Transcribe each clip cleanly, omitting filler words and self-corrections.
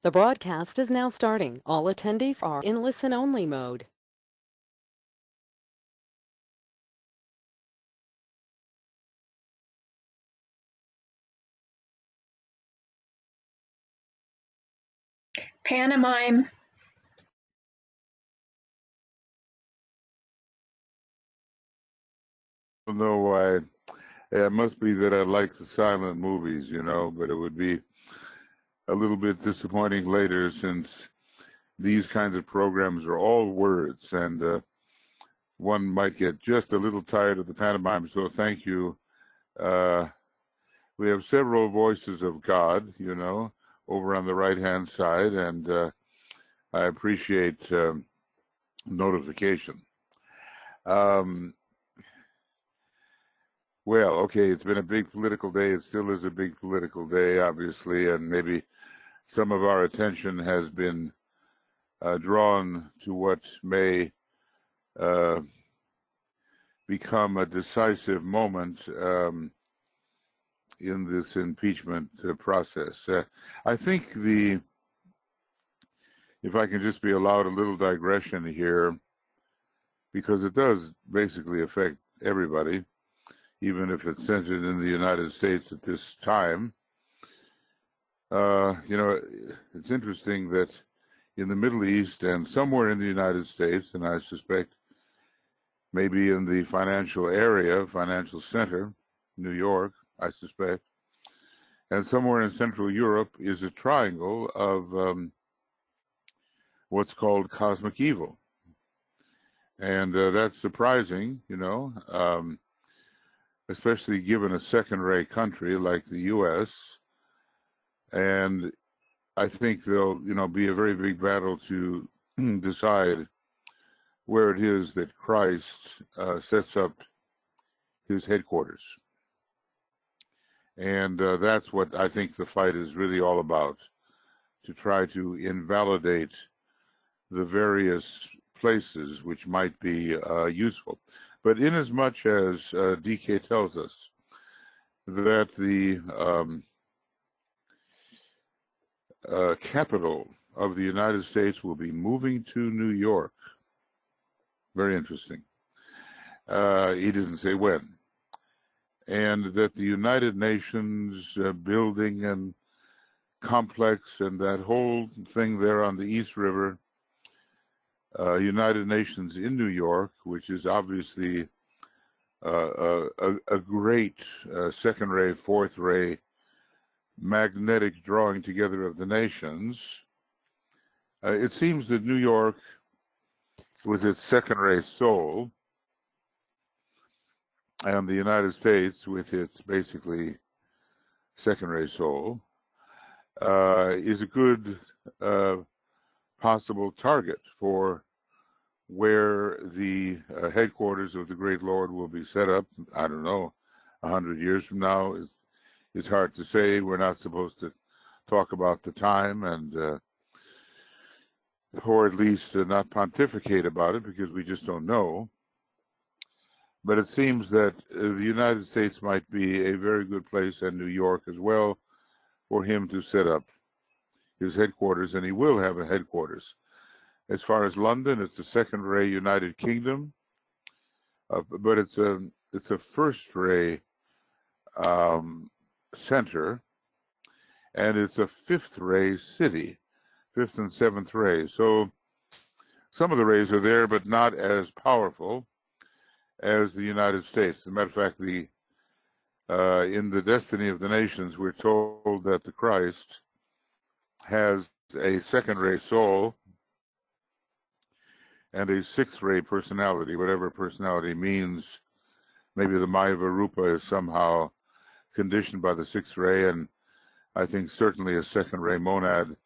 The broadcast is now starting. All attendees are in listen-only mode. Pantomime. I don't know why. It must be that I like the silent movies, but it would be a little bit disappointing later since these kinds of programs are all words and one might get just a little tired of the pantomime. So thank you. We have several voices of God, over on the right-hand side, and I appreciate notification. Well, okay, it's been a big political day. It still is a big political day, obviously, and maybe some of our attention has been drawn to what may become a decisive moment in this impeachment process. I think if I can just be allowed a little digression here, because it does basically affect everybody, even if it's centered in the United States at this time. It's interesting that in the Middle East and somewhere in the United States, and I suspect maybe in the financial area, financial center, New York, I suspect, and somewhere in Central Europe is a triangle of what's called cosmic evil. And that's surprising, especially given a second-rate country like the U.S. And I think there'll, be a very big battle to decide where it is that Christ sets up his headquarters. And that's what I think the fight is really all about, to try to invalidate the various places which might be useful. But inasmuch as DK tells us that the capital of the United States will be moving to New York, very interesting. He doesn't say when. And that the United Nations building and complex and that whole thing there on the East River, United Nations in New York, which is obviously a great second-ray, fourth-ray magnetic drawing together of the nations. It seems that New York, with its second-ray soul, and the United States, with its basically second-ray soul, is a good possible target for where the headquarters of the Great Lord will be set up. I don't know, 100 years from now. It's hard to say. We're not supposed to talk about the time and or at least not pontificate about it, because we just don't know. But it seems that the United States might be a very good place, and New York as well, for him to set up his headquarters, and he will have a headquarters. As far as London, it's a second-ray United Kingdom, but it's a first-ray center, and it's a fifth-ray city, fifth and seventh ray. So some of the rays are there, but not as powerful as the United States. As a matter of fact, in the Destiny of the Nations, we're told that the Christ has a second-ray soul and a sixth-ray personality, whatever personality means. Maybe the Maya Rupa is somehow conditioned by the sixth ray, and I think certainly a second-ray monad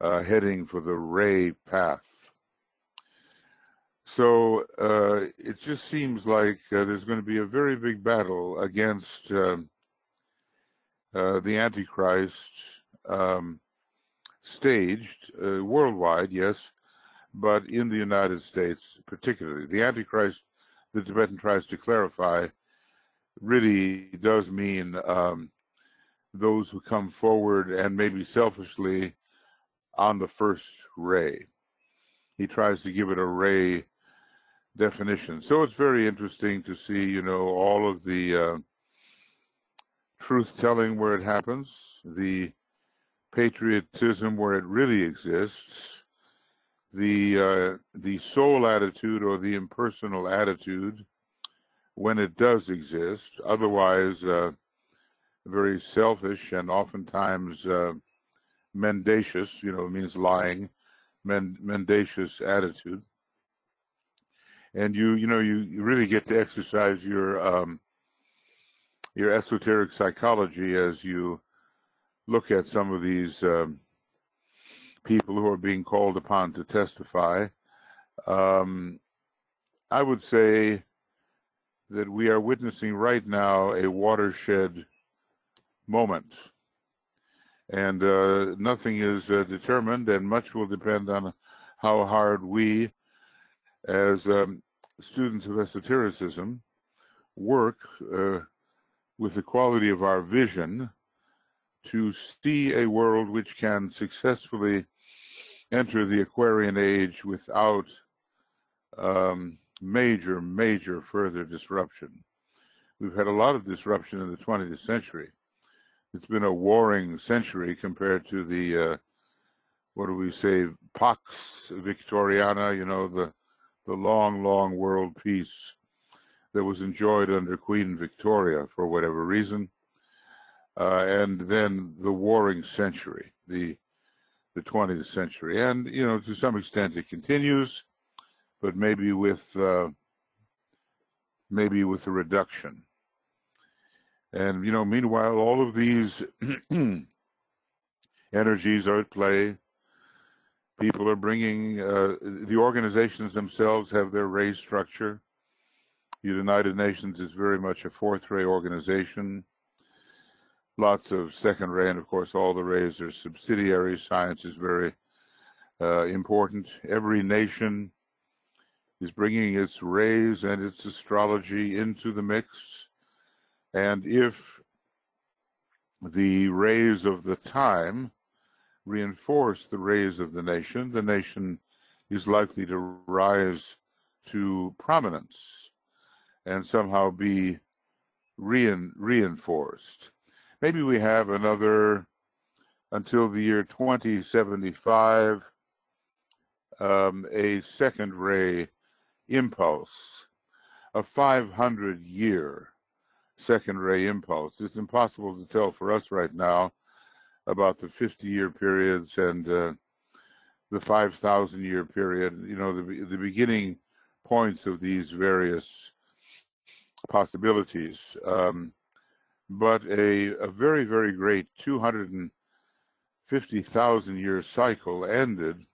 heading for the ray path. So it just seems like there's going to be a very big battle against the Antichrist, staged worldwide, yes, but in the United States particularly. The Antichrist, the Tibetan tries to clarify, really does mean those who come forward and maybe selfishly on the first ray. He tries to give it a ray definition. So it's very interesting to see, all of the truth-telling where it happens, the patriotism where it really exists, the soul attitude or the impersonal attitude when it does exist. Otherwise, very selfish and oftentimes mendacious, means lying, mendacious attitude. And you really get to exercise your esoteric psychology as you look at some of these people who are being called upon to testify. I would say that we are witnessing right now a watershed moment. And nothing is determined, and much will depend on how hard we, as students of esotericism, work with the quality of our vision to see a world which can successfully enter the Aquarian age without major further disruption. We've had a lot of disruption in the 20th century. It's been a warring century compared to the, what do we say, Pax Victoriana, the long world peace that was enjoyed under Queen Victoria for whatever reason. And then the warring century, the 20th century. And, to some extent it continues, but maybe with a reduction. And, meanwhile, all of these energies are at play. People are bringing, the organizations themselves have their ray structure. The United Nations is very much a fourth ray organization. Lots of second ray, and of course all the rays are subsidiary. Science is very important. Every nation is bringing its rays and its astrology into the mix. And if the rays of the time reinforce the rays of the nation is likely to rise to prominence and somehow be reinforced. Maybe we have another, until the year 2075, a second ray impulse, a 500-year second ray impulse. It's impossible to tell for us right now about the 50-year periods and the 5,000-year period, the beginning points of these various possibilities. But a very great 250,000-year cycle ended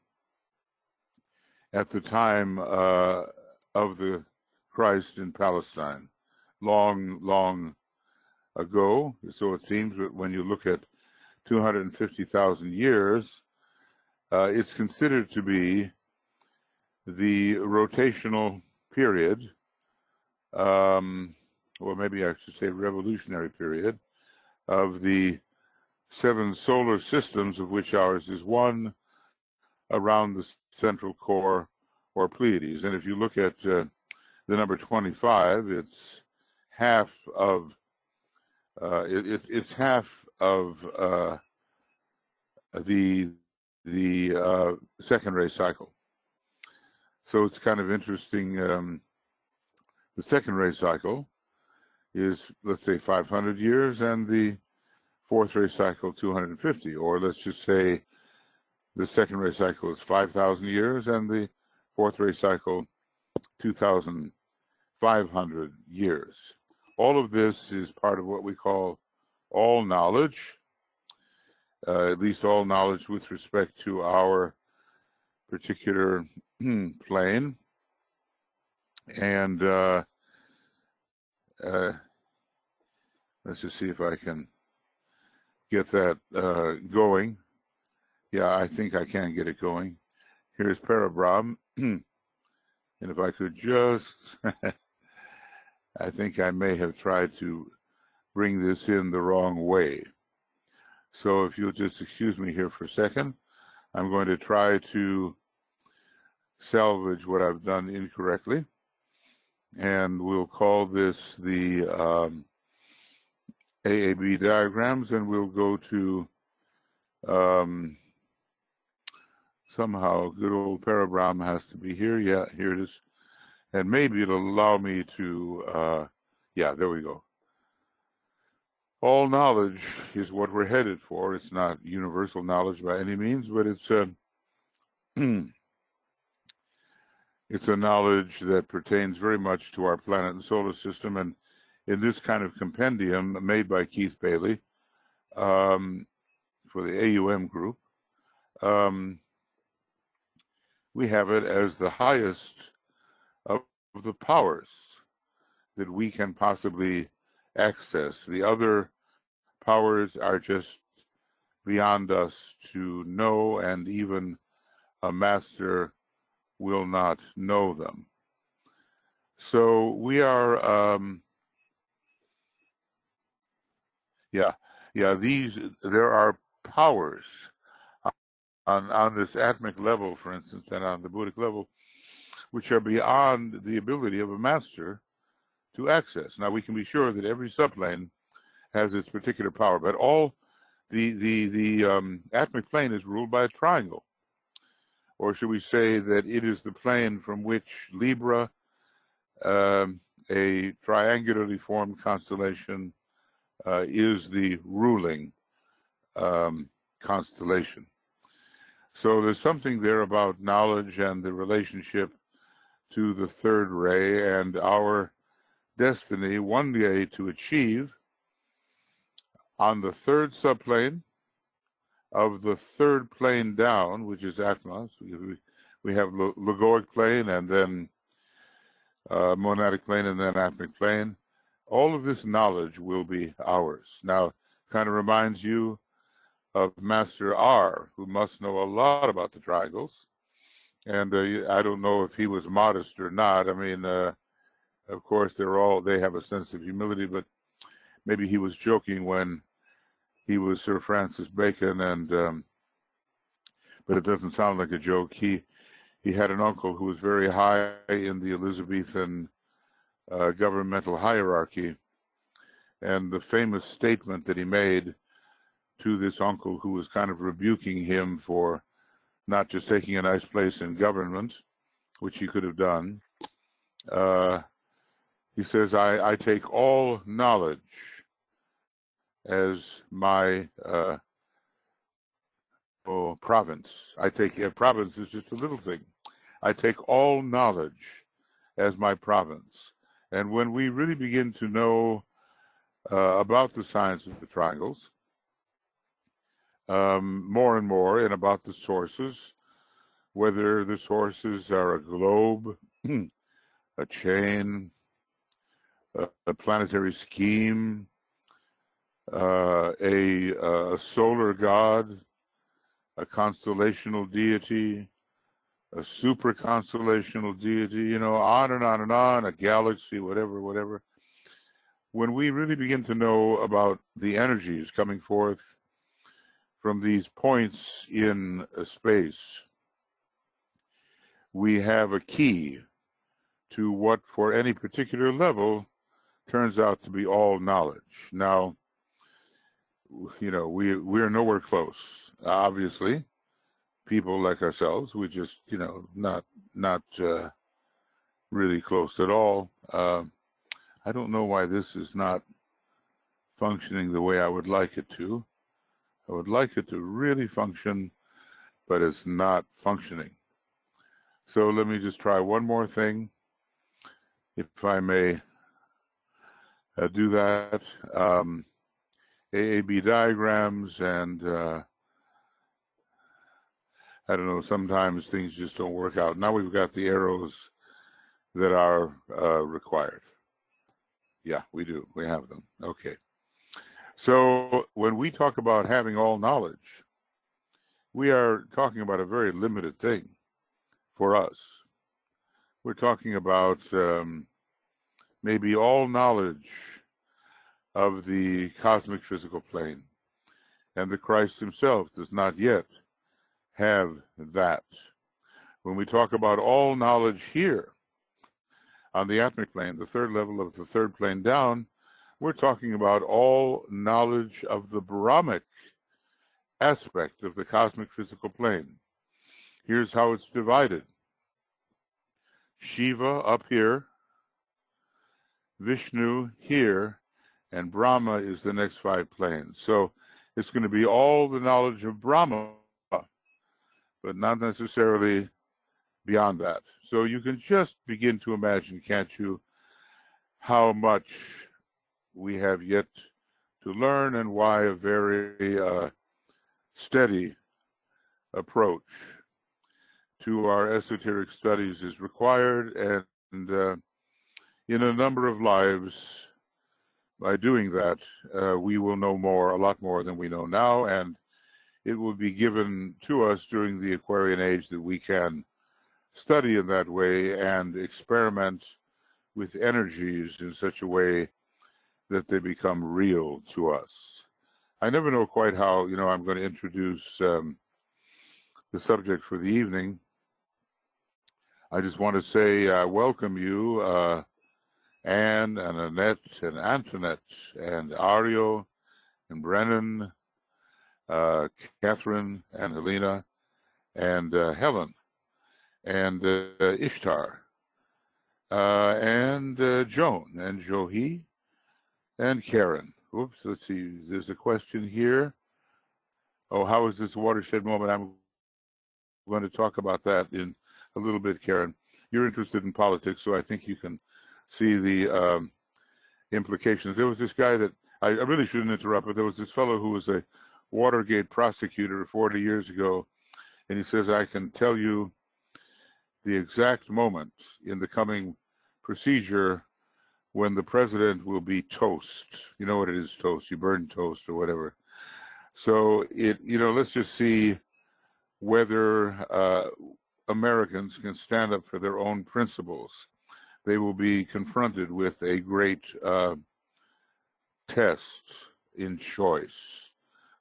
at the time of the Christ in Palestine, long ago. So it seems that when you look at 250,000 years, it's considered to be the rotational period, or maybe I should say revolutionary period, of the 7 solar systems, of which ours is one, around the central core or Pleiades. And if you look at the number 25, it's half of it's half of the second ray cycle. So it's kind of interesting. The second ray cycle is, let's say, 500 years, and the fourth ray cycle 250, or let's just say the second ray cycle is 5,000 years, and the fourth ray cycle 2,500 years. All of this is part of what we call all knowledge, at least all knowledge with respect to our particular plane. And let's just see if I can get that going. Yeah, I think I can get it going. Here's Parabram. And if I could just, I think I may have tried to bring this in the wrong way. So if you'll just excuse me here for a second, I'm going to try to salvage what I've done incorrectly, and we'll call this the AAB diagrams, and we'll go to somehow good old Parabram has to be here. Yeah, here it is. And maybe it'll allow me to, yeah, there we go. All knowledge is what we're headed for. It's not universal knowledge by any means, but it's it's a knowledge that pertains very much to our planet and solar system. And in this kind of compendium made by Keith Bailey for the AUM group, we have it as the highest of the powers that we can possibly access. The other powers are just beyond us to know, and even a master will not know them. So we are, there are powers on this atomic level, for instance, and on the Buddhic level, which are beyond the ability of a master to access. Now, we can be sure that every subplane has its particular power, but all the atomic plane is ruled by a triangle. Or should we say that it is the plane from which Libra, a triangularly formed constellation, is the ruling constellation. So there's something there about knowledge and the relationship to the third ray and our destiny one day to achieve on the third subplane of the third plane down, which is Atmos. We have logoic plane and then monadic plane and then atomic plane. All of this knowledge will be ours. Now, kind of reminds you of Master R, who must know a lot about the triangles. And I don't know if he was modest or not. I mean, of course, they have a sense of humility, but maybe he was joking when he was Sir Francis Bacon, and but it doesn't sound like a joke. He had an uncle who was very high in the Elizabethan governmental hierarchy, and the famous statement that he made to this uncle, who was kind of rebuking him for not just taking a nice place in government, which he could have done. He says, I take all knowledge as my province. Province is just a little thing. I take all knowledge as my province. And when we really begin to know about the science of the triangles, more and more, and about the sources, whether the sources are a globe, a chain, a planetary scheme, a solar god, a constellational deity, a super constellational deity, on and on and on, a galaxy, whatever. When we really begin to know about the energies coming forth from these points in space, we have a key to what, for any particular level, turns out to be all knowledge. Now, we're nowhere close. Obviously, people like ourselves, we just, not really close at all. I don't know why this is not functioning the way I would like it to. I would like it to really function, but it's not functioning. So let me just try one more thing, if I may do that. AAB diagrams, and I don't know, sometimes things just don't work out. Now we've got the arrows that are required. Yeah, we do. We have them. Okay. So when we talk about having all knowledge, we are talking about a very limited thing for us. We're talking about maybe all knowledge of the cosmic physical plane. And the Christ himself does not yet have that. When we talk about all knowledge here on the atmic plane, the third level of the third plane down, we're talking about all knowledge of the Brahmic aspect of the cosmic physical plane. Here's how it's divided. Shiva up here, Vishnu here, and Brahma is the next 5 planes. So it's going to be all the knowledge of Brahma, but not necessarily beyond that. So you can just begin to imagine, can't you, how much we have yet to learn and why a very steady approach to our esoteric studies is required, and in a number of lives, by doing that, we will know a lot more than we know now, and it will be given to us during the Aquarian age that we can study in that way and experiment with energies in such a way that they become real to us. I never know quite how, I'm going to introduce the subject for the evening. I just want to say welcome you, Anne and Annette and Antoinette and Ario and Brennan, Catherine and Helena and Helen and Ishtar and Joan and Johi and Karen. Oops, let's see. There's a question here. Oh, how is this watershed moment? I'm going to talk about that in a little bit, Karen. You're interested in politics, so I think you can see the implications. There was this guy that I really shouldn't interrupt, but there was this fellow who was a Watergate prosecutor 40 years ago, and he says, I can tell you the exact moment in the coming procedure when the president will be toast. You know what it is, toast. You burn toast or whatever. So let's just see whether Americans can stand up for their own principles. They will be confronted with a great test in choice,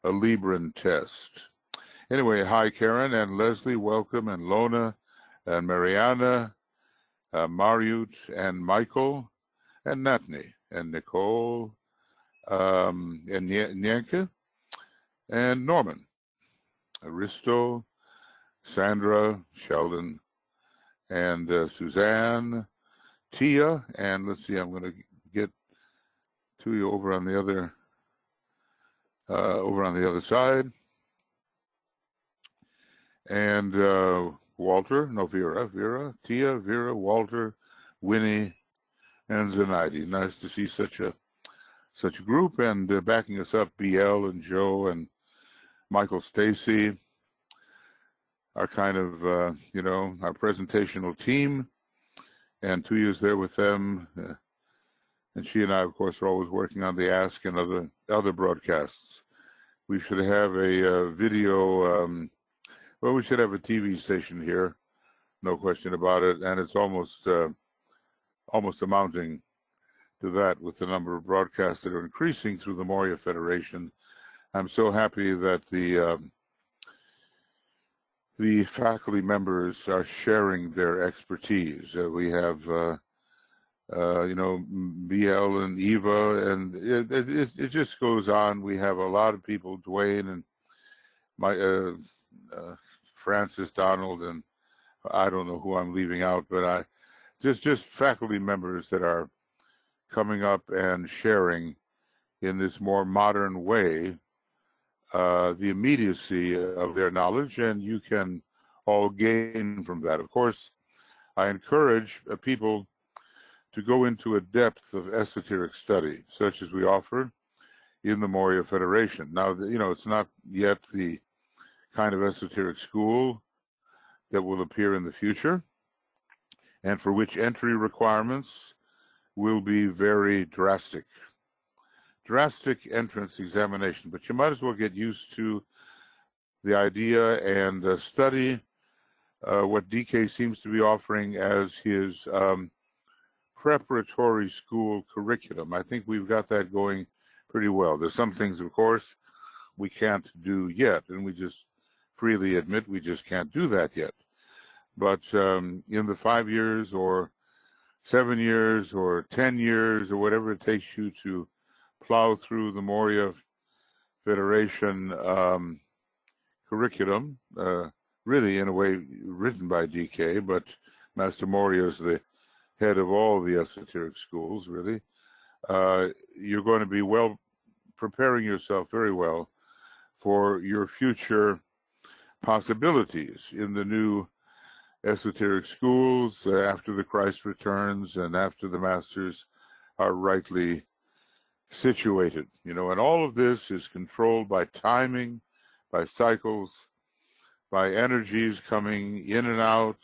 a Libran test. Anyway, hi, Karen and Leslie, welcome, and Lona and Mariana, Mariut and Michael and Natney and Nicole and Nyanka and Norman, Aristo, Sandra, Sheldon, and Suzanne, Tia, and let's see, I'm going to get to you over on the other side, and Vera, Tia, Vera, Walter, Winnie, and Zenaidi. Nice to see such a group, and backing us up, BL and Joe and Michael Stacy, our kind of our presentational team, and Tuya's there with them, and she and I, of course, are always working on the Ask and other broadcasts. We should have a video. We should have a TV station here, no question about it, and it's almost amounting to that with the number of broadcasts that are increasing through the Moria Federation. I'm so happy that the faculty members are sharing their expertise. We have, BL and Eva, and it just goes on. We have a lot of people, Dwayne and Francis, Donald, and I don't know who I'm leaving out, but just faculty members that are coming up and sharing in this more modern way the immediacy of their knowledge, and you can all gain from that. Of course, I encourage people to go into a depth of esoteric study, such as we offer in the Moria Federation. Now, it's not yet the kind of esoteric school that will appear in the future, and for which entry requirements will be very drastic entrance examination. But you might as well get used to the idea and study what DK seems to be offering as his preparatory school curriculum. I think we've got that going pretty well. There's some things, of course, we can't do yet, and we just freely admit we just can't do that yet. But in the 5 years or 7 years or 10 years or whatever it takes you to plow through the Moria Federation curriculum, really in a way written by DK, but Master Moria is the head of all the esoteric schools, really. You're going to be preparing yourself very well for your future possibilities in the new esoteric schools after the Christ returns and after the masters are rightly situated. And all of this is controlled by timing, by cycles, by energies coming in and out,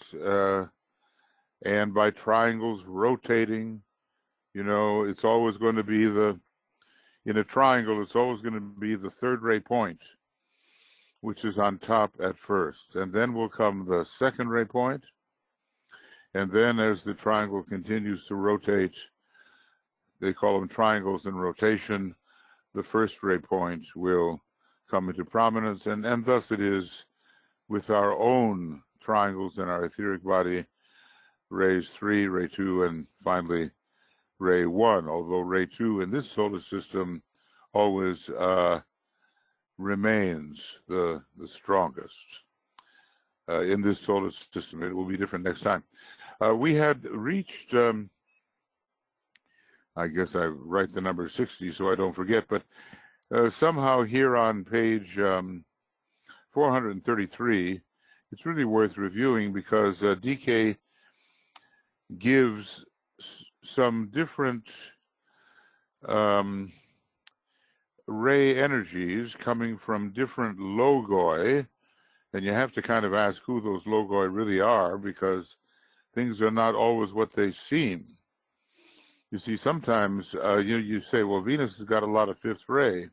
and by triangles rotating. It's always going to be in a triangle, it's always going to be the third ray point, which is on top at first. And then will come the second ray point. And then as the triangle continues to rotate, they call them triangles in rotation, the first ray point will come into prominence. And thus it is with our own triangles in our etheric body, rays 3, ray 2, and finally ray 1, although ray 2 in this solar system always remains the strongest. In this solar system, it will be different next time. We had reached, I guess I write the number 60 so I don't forget, but somehow here on page 433, it's really worth reviewing because DK gives some different ray energies coming from different logoi, and you have to kind of ask who those logoi really are because things are not always what they seem. You see, sometimes you say, well, Venus has got a lot of fifth ray.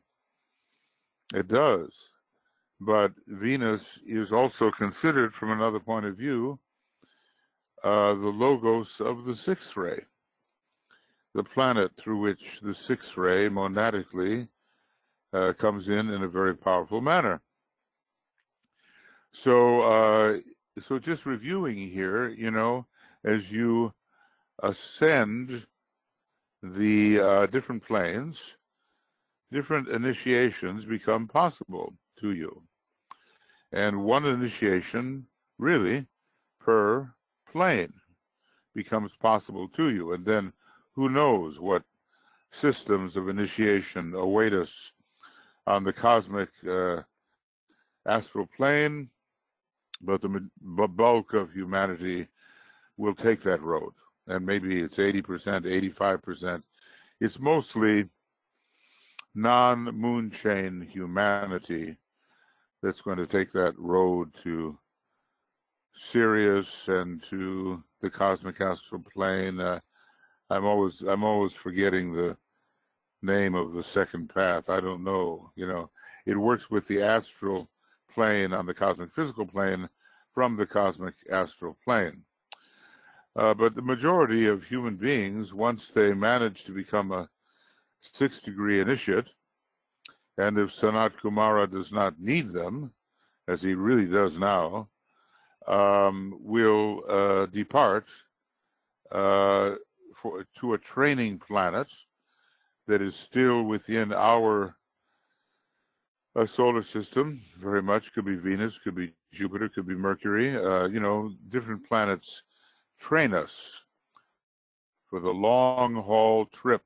It does. But Venus is also considered, from another point of view, the logos of the sixth ray, the planet through which the sixth ray monadically comes in a very powerful manner. So just reviewing here, as you ascend the different planes, different initiations become possible to you. And one initiation, really, per plane becomes possible to you. And then who knows what systems of initiation await us on the cosmic astral plane, but the bulk of humanity will take that road. And maybe it's 80%, 85%. It's mostly non-moon chain humanity that's going to take that road to Sirius and to the cosmic astral plane. I'm always forgetting the name of the second path. I don't know. It works with the astral plane on the cosmic physical plane from the cosmic astral plane. But the majority of human beings, once they manage to become a 6th degree initiate, and if Sanat Kumara does not need them, as he really does now, will depart to a training planet that is still within our solar system, very much. Could be Venus, could be Jupiter, could be Mercury. Different planets train us for the long haul trip.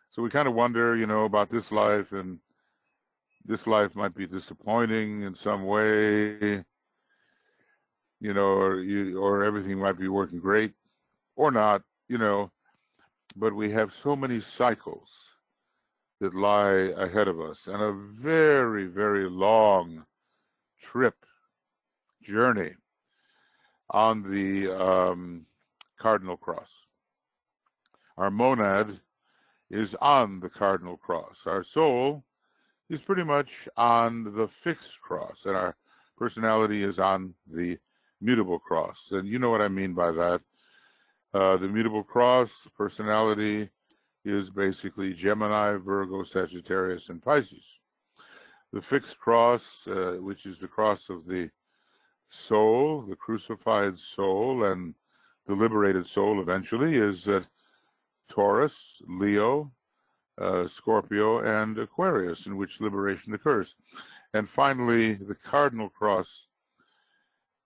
So we kind of wonder, about this life, and this life might be disappointing in some way, or everything might be working great or not, but we have so many cycles that lie ahead of us and a very, very long journey on the cardinal cross. Our monad is on the cardinal cross. Our soul is pretty much on the fixed cross, and our personality is on the mutable cross. And you know what I mean by that. The mutable cross personality is basically Gemini, Virgo, Sagittarius, and Pisces. The fixed cross, which is the cross of the soul, the crucified soul, and the liberated soul eventually, is Taurus, Leo, Scorpio, and Aquarius, in which liberation occurs. And finally, the cardinal cross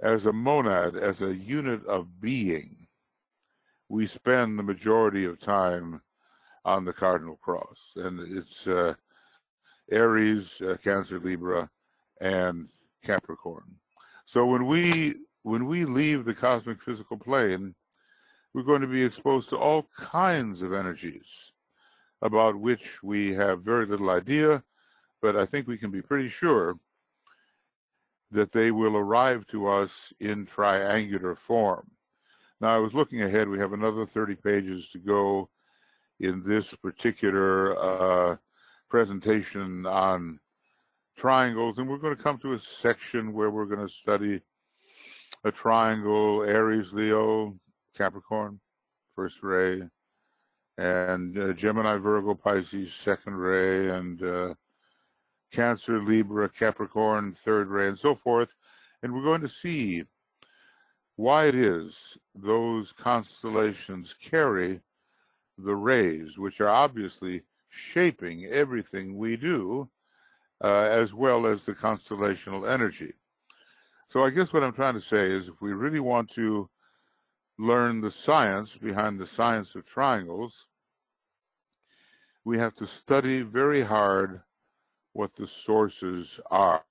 as a monad, as a unit of being. We spend the majority of time on the cardinal cross, and it's Aries, Cancer, Libra, and Capricorn. So when we leave the cosmic physical plane, we're going to be exposed to all kinds of energies about which we have very little idea, but I think we can be pretty sure that they will arrive to us in triangular form. Now, I was looking ahead. We have another 30 pages to go in this particular presentation on triangles, and we're going to come to a section where we're going to study a triangle: Aries, Leo, Capricorn, first ray, and Gemini, Virgo, Pisces, second ray, and Cancer, Libra, Capricorn, third ray, and so forth. And we're going to see why it is those constellations carry the rays, which are obviously shaping everything we do, as well as the constellational energy. So I guess what I'm trying to say is, if we really want to learn the science behind the science of triangles, we have to study very hard what the sources are.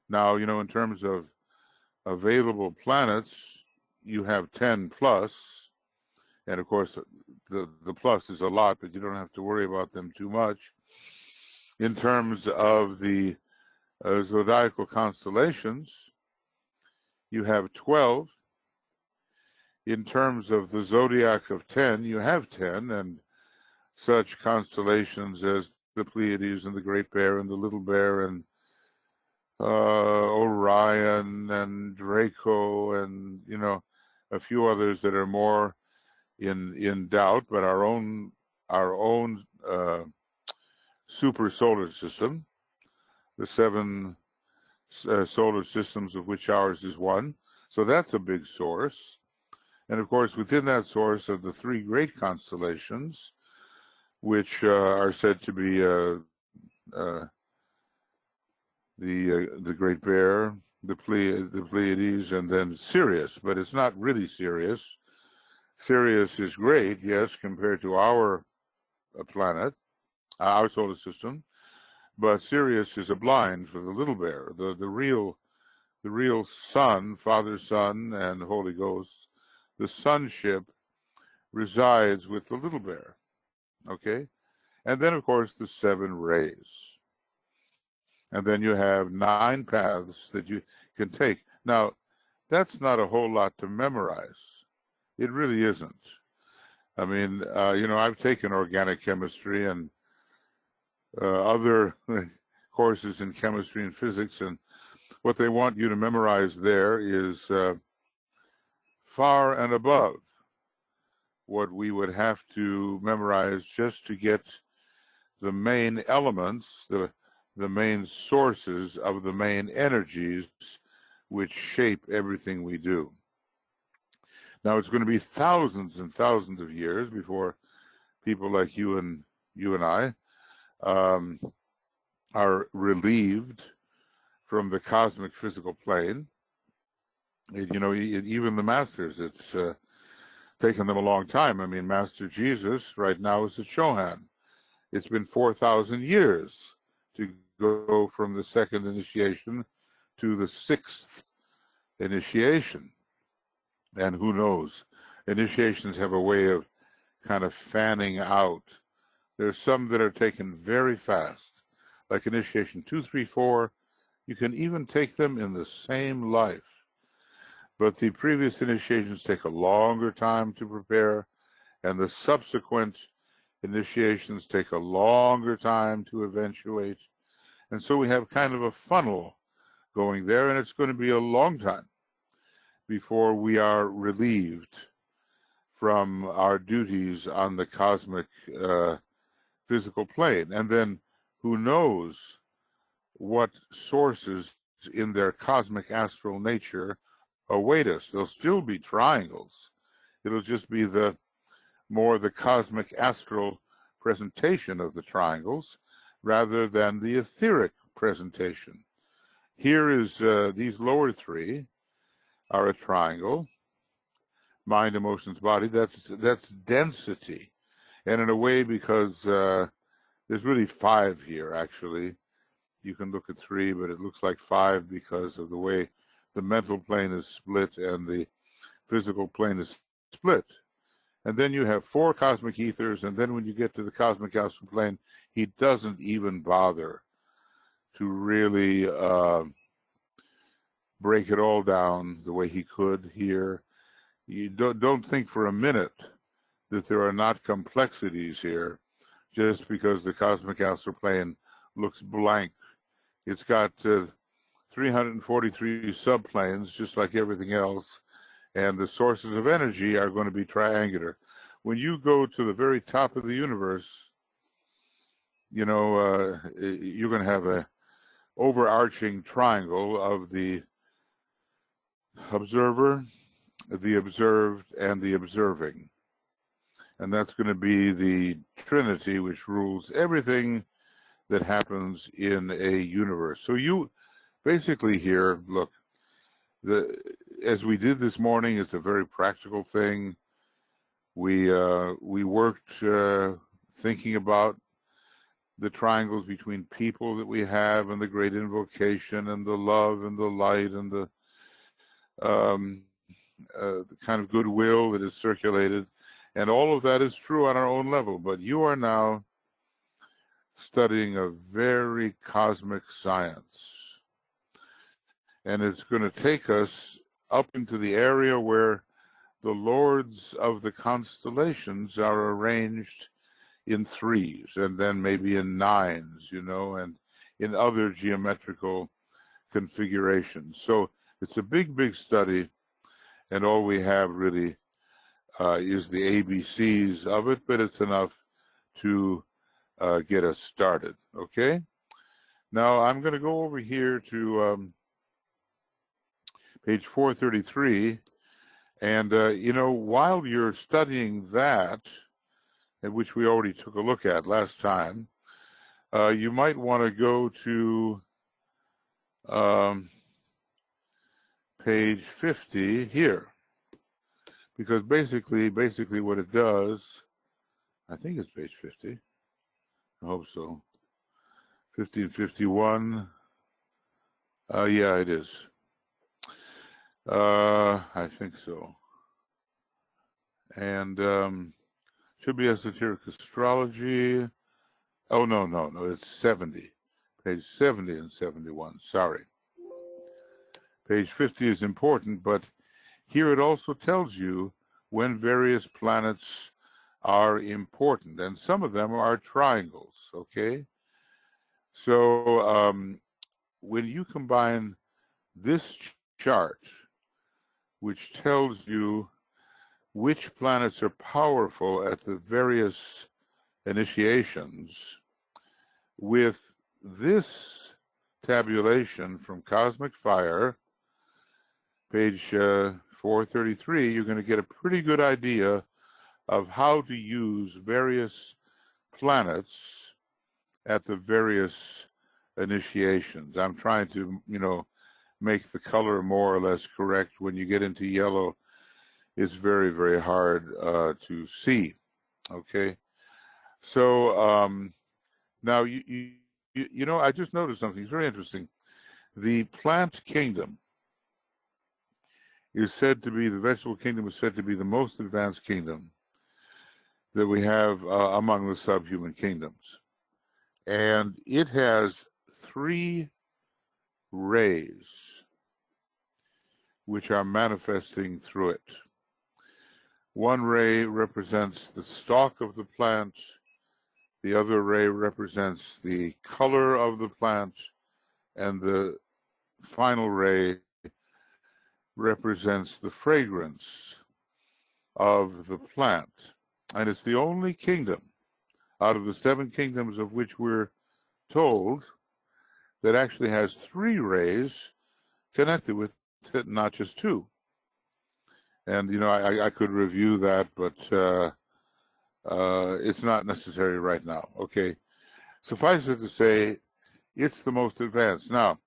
Now, in terms of available planets, you have 10 plus, and of course the plus is a lot, but you don't have to worry about them too much. In terms of the zodiacal constellations, you have 12. In terms of the zodiac of 10, you have 10, and such constellations as the Pleiades and the Great Bear and the Little Bear and Orion and Draco and a few others that are more in doubt, but our own super solar system, the 7 solar systems of which ours is one. So that's a big source. And of course, within that source are the 3 great constellations, which are said to be the Great Bear, the Pleiades, and then Sirius. But it's not really Sirius. Sirius is great, yes, compared to our planet, our solar system, but Sirius is a blind for the Little Bear. The real Son, Father, Son, and Holy Ghost, the sonship resides with the Little Bear. Okay? And then, of course, the 7 rays. And then you have 9 paths that you can take. Now, that's not a whole lot to memorize. It really isn't. I mean, I've taken organic chemistry and other courses in chemistry and physics, and what they want you to memorize there is far and above what we would have to memorize just to get the main elements, the main sources of the main energies which shape everything we do. Now, it's going to be thousands and thousands of years before people like you and I are relieved from the cosmic physical plane. Even the masters, it's taken them a long time. I mean, Master Jesus right now is at Chohan. It's been 4,000 years to go from the 2nd initiation to the 6th initiation. And who knows? Initiations have a way of kind of fanning out. There's some that are taken very fast, like initiation 2, 3, 4. You can even take them in the same life. But the previous initiations take a longer time to prepare, and the subsequent initiations take a longer time to eventuate. And so we have kind of a funnel going there, and it's going to be a long time before we are relieved from our duties on the cosmic physical plane. And then who knows what sources in their cosmic astral nature await us. There'll still be triangles. It'll just be the cosmic astral presentation of the triangles rather than the etheric presentation. Here is these lower three are a triangle: mind, emotions, body. That's density, and in a way, because there's really five here. Actually, you can look at three, but it looks like five because of the way the mental plane is split and the physical plane is split. And then you have four cosmic ethers, and then when you get to the cosmic astral plane, he doesn't even bother to really break it all down the way he could here. You don't think for a minute that there are not complexities here just because the cosmic astral plane looks blank. It's got 343 subplanes, just like everything else, and the sources of energy are going to be triangular. When you go to the very top of the universe, you know, you're going to have a overarching triangle of the observer, the observed, and the observing. And that's going to be the Trinity, which rules everything that happens in a universe. So you basically here, look, as we did this morning, it's a very practical thing. We worked thinking about the triangles between people that we have, and the great invocation, and the love, and the light, and the kind of goodwill that is circulated. And all of that is true on our own level. But you are now studying a very cosmic science. And it's going to take us up into the area where the lords of the constellations are arranged in threes, and then maybe in nines, you know, and in other geometrical configurations. So it's a big, big study, and all we have really is the ABCs of it, but it's enough to get us started, okay? Now I'm going to go over here to page 433, and you know, while you're studying that, which we already took a look at last time, you might want to go to page 50 here, because basically what it does, I think it's page 50. I hope so. 50 and 51. Yeah, it is. I think so. And should be Esoteric Astrology. Oh, no, it's 70. Page 70 and 71, sorry. Page 50 is important, but here it also tells you when various planets are important, and some of them are triangles, okay? So when you combine this chart, which tells you which planets are powerful at the various initiations, with this tabulation from Cosmic Fire, page 433, you're going to get a pretty good idea of how to use various planets at the various initiations. I'm trying to, you know, make the color more or less correct. When you get into yellow, it's very, very hard to see, okay? So now, you know, I just noticed something. It's very interesting. The plant kingdom is said to be, the vegetable kingdom is said to be the most advanced kingdom that we have among the subhuman kingdoms. And it has 3 rays which are manifesting through it. One ray represents the stalk of the plant, the other ray represents the color of the plant, and the final ray represents the fragrance of the plant. And it's the only kingdom out of the 7 kingdoms of which we're told that actually has 3 rays connected with it, not just 2. And, I could review that, but it's not necessary right now. Okay. Suffice it to say, it's the most advanced. Now,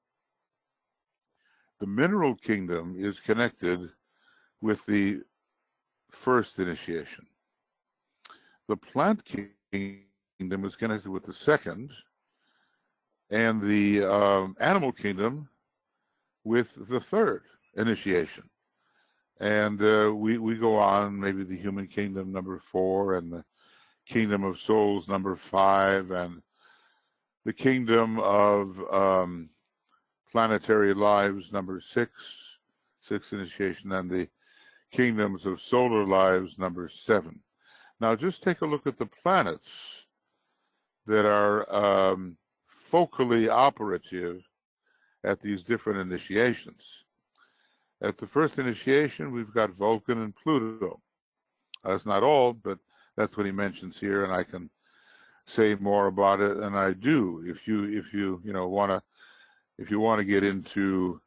the mineral kingdom is connected with the first initiation. The plant kingdom is connected with the second, and the animal kingdom with the third initiation. And we go on, maybe the human kingdom, number 4, and the kingdom of souls, number 5, and the kingdom of planetary lives, number 6, 6th initiation, and the kingdoms of solar lives, number 7. Now, just take a look at the planets that are focally operative at these different initiations. At the first initiation, we've got Vulcan and Pluto. That's not all, but that's what he mentions here, and I can say more about it, and I do. If you want to get into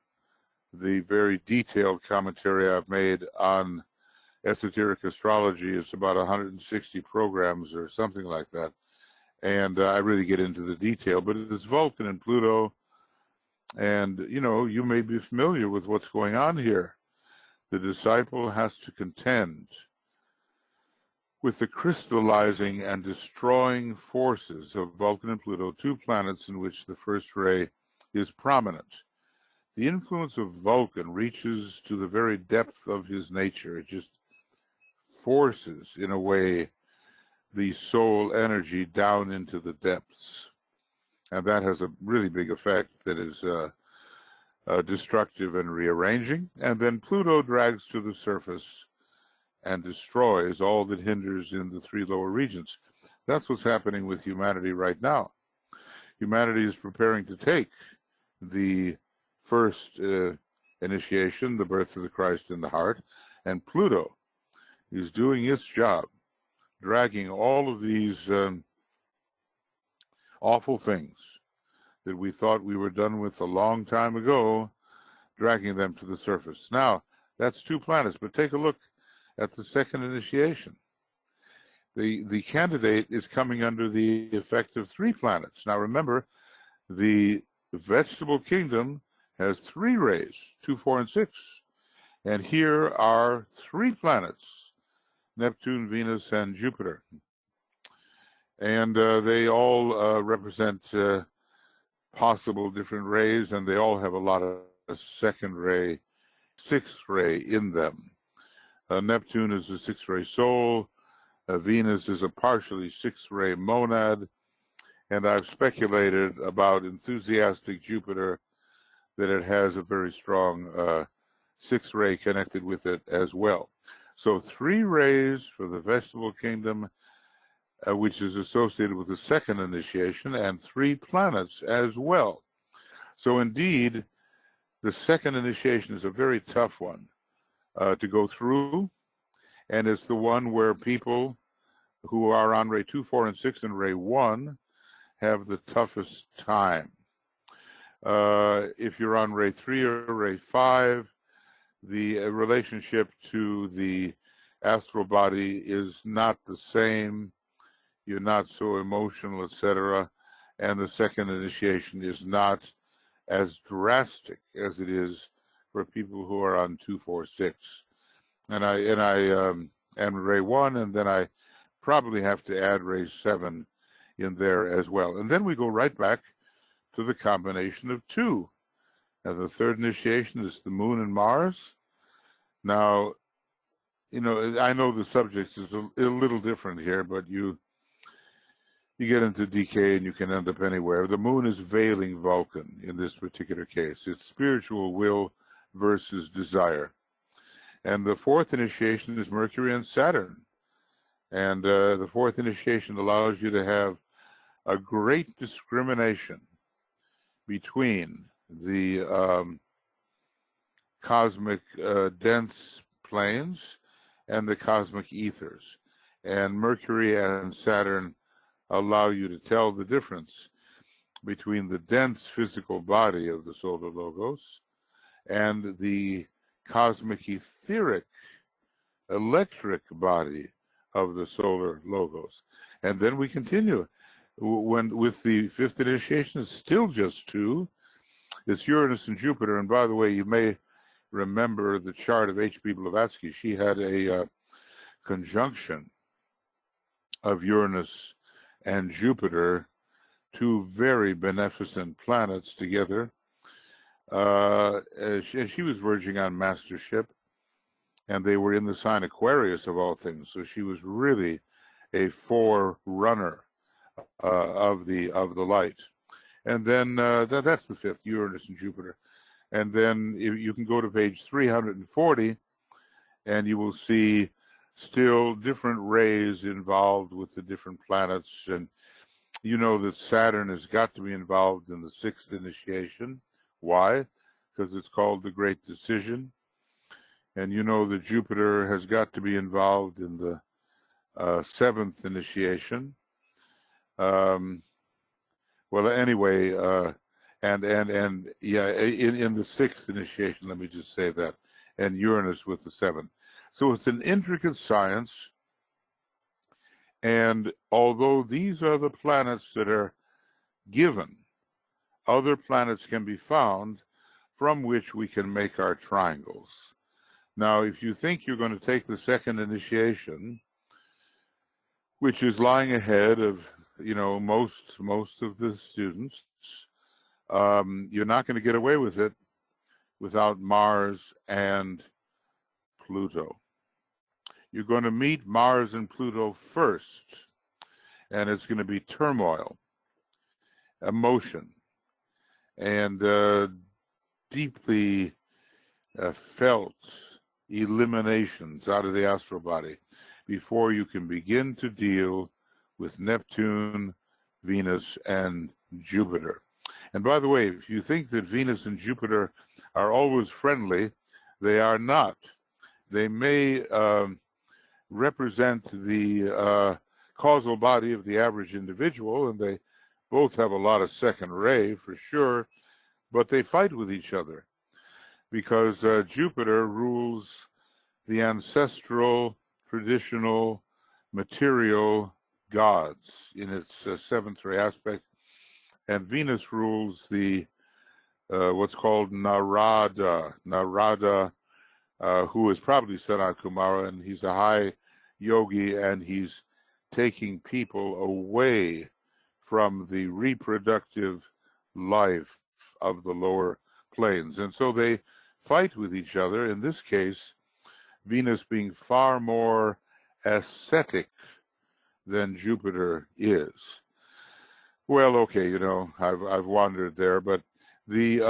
the very detailed commentary I've made on Esoteric Astrology, it's about 160 programs or something like that, and I really get into the detail. But it is Vulcan and Pluto. And, you may be familiar with what's going on here. The disciple has to contend with the crystallizing and destroying forces of Vulcan and Pluto, 2 planets in which the first ray is prominent. The influence of Vulcan reaches to the very depth of his nature. It just forces, in a way, the soul energy down into the depths. And that has a really big effect that is destructive and rearranging. And then Pluto drags to the surface and destroys all that hinders in the 3 lower regions. That's what's happening with humanity right now. Humanity is preparing to take the first initiation, the birth of the Christ in the heart, and Pluto is doing its job, dragging all of these awful things that we thought we were done with a long time ago, dragging them to the surface. Now, that's 2 planets, but take a look at the second initiation. The candidate is coming under the effect of 3 planets. Now, remember, the vegetable kingdom has 3 rays, 2, 4, and 6. And here are 3 planets, Neptune, Venus, and Jupiter. And they all represent possible different rays, and they all have a lot of second ray, 6th ray in them. Neptune is a 6th ray soul. Venus is a partially 6th ray monad. And I've speculated about enthusiastic Jupiter that it has a very strong 6th ray connected with it as well. So 3 rays for the vegetable kingdom, which is associated with the second initiation, and 3 planets as well. So indeed, the second initiation is a very tough one to go through, and it's the one where people who are on ray 2, 4, and 6 and ray 1 have the toughest time. If you're on ray 3 or ray 5, the relationship to the astral body is not the same. You're not so emotional, etc. And the second initiation is not as drastic as it is for people who are on 2, 4, 6. And ray 1, and then I probably have to add ray 7 in there as well. And then we go right back to the combination of 2. And the third initiation is the Moon and Mars. Now, I know the subject is a little different here, but you get into decay and you can end up anywhere. The Moon is veiling Vulcan in this particular case. It's spiritual will versus desire. And the 4th initiation is Mercury and Saturn. And the 4th initiation allows you to have a great discrimination between the cosmic dense planes and the cosmic ethers. And Mercury and Saturn allow you to tell the difference. between the dense physical body of the solar logos and the cosmic etheric electric body of the solar logos. And then we continue with the fifth initiation. It's still just two. It's Uranus and Jupiter. And by the way, you may remember the chart of H.P. Blavatsky. She had a conjunction of Uranus and Jupiter, two very beneficent planets together. She was verging on mastership, and they were in the sign Aquarius of all things. So she was really a forerunner of the light. And then that's the fifth, Uranus and Jupiter. And then you can go to page 340, and you will see still different rays involved with the different planets. And you know that Saturn has got to be involved in the sixth initiation. Why? Because it's called the Great Decision. And you know that Jupiter has got to be involved in the seventh initiation. Well, anyway, and yeah, in the sixth initiation, let me just say that, and Uranus with the seventh. So it's an intricate science. And although these are the planets that are given, other planets can be found from which we can make our triangles. Now, if you think you're going to take the second initiation, which is lying ahead of, you know, most of the students, you're not going to get away with it without Mars and Pluto. You're going to meet Mars and Pluto first, and it's going to be turmoil, emotion, and deeply felt eliminations out of the astral body before you can begin to deal with Neptune, Venus, and Jupiter. And by the way, if you think that Venus and Jupiter are always friendly, they are not. They may represent the causal body of the average individual, and they both have a lot of second ray for sure, but they fight with each other because Jupiter rules the ancestral, traditional, material gods in its seventh ray aspect, and Venus rules the what's called Narada, who is probably Sanat Kumara, and he's a high yogi, and he's taking people away from the reproductive life of the lower planes. And so they fight with each other, in this case, Venus being far more ascetic than Jupiter is. Well, okay, you know, I've wandered there, but the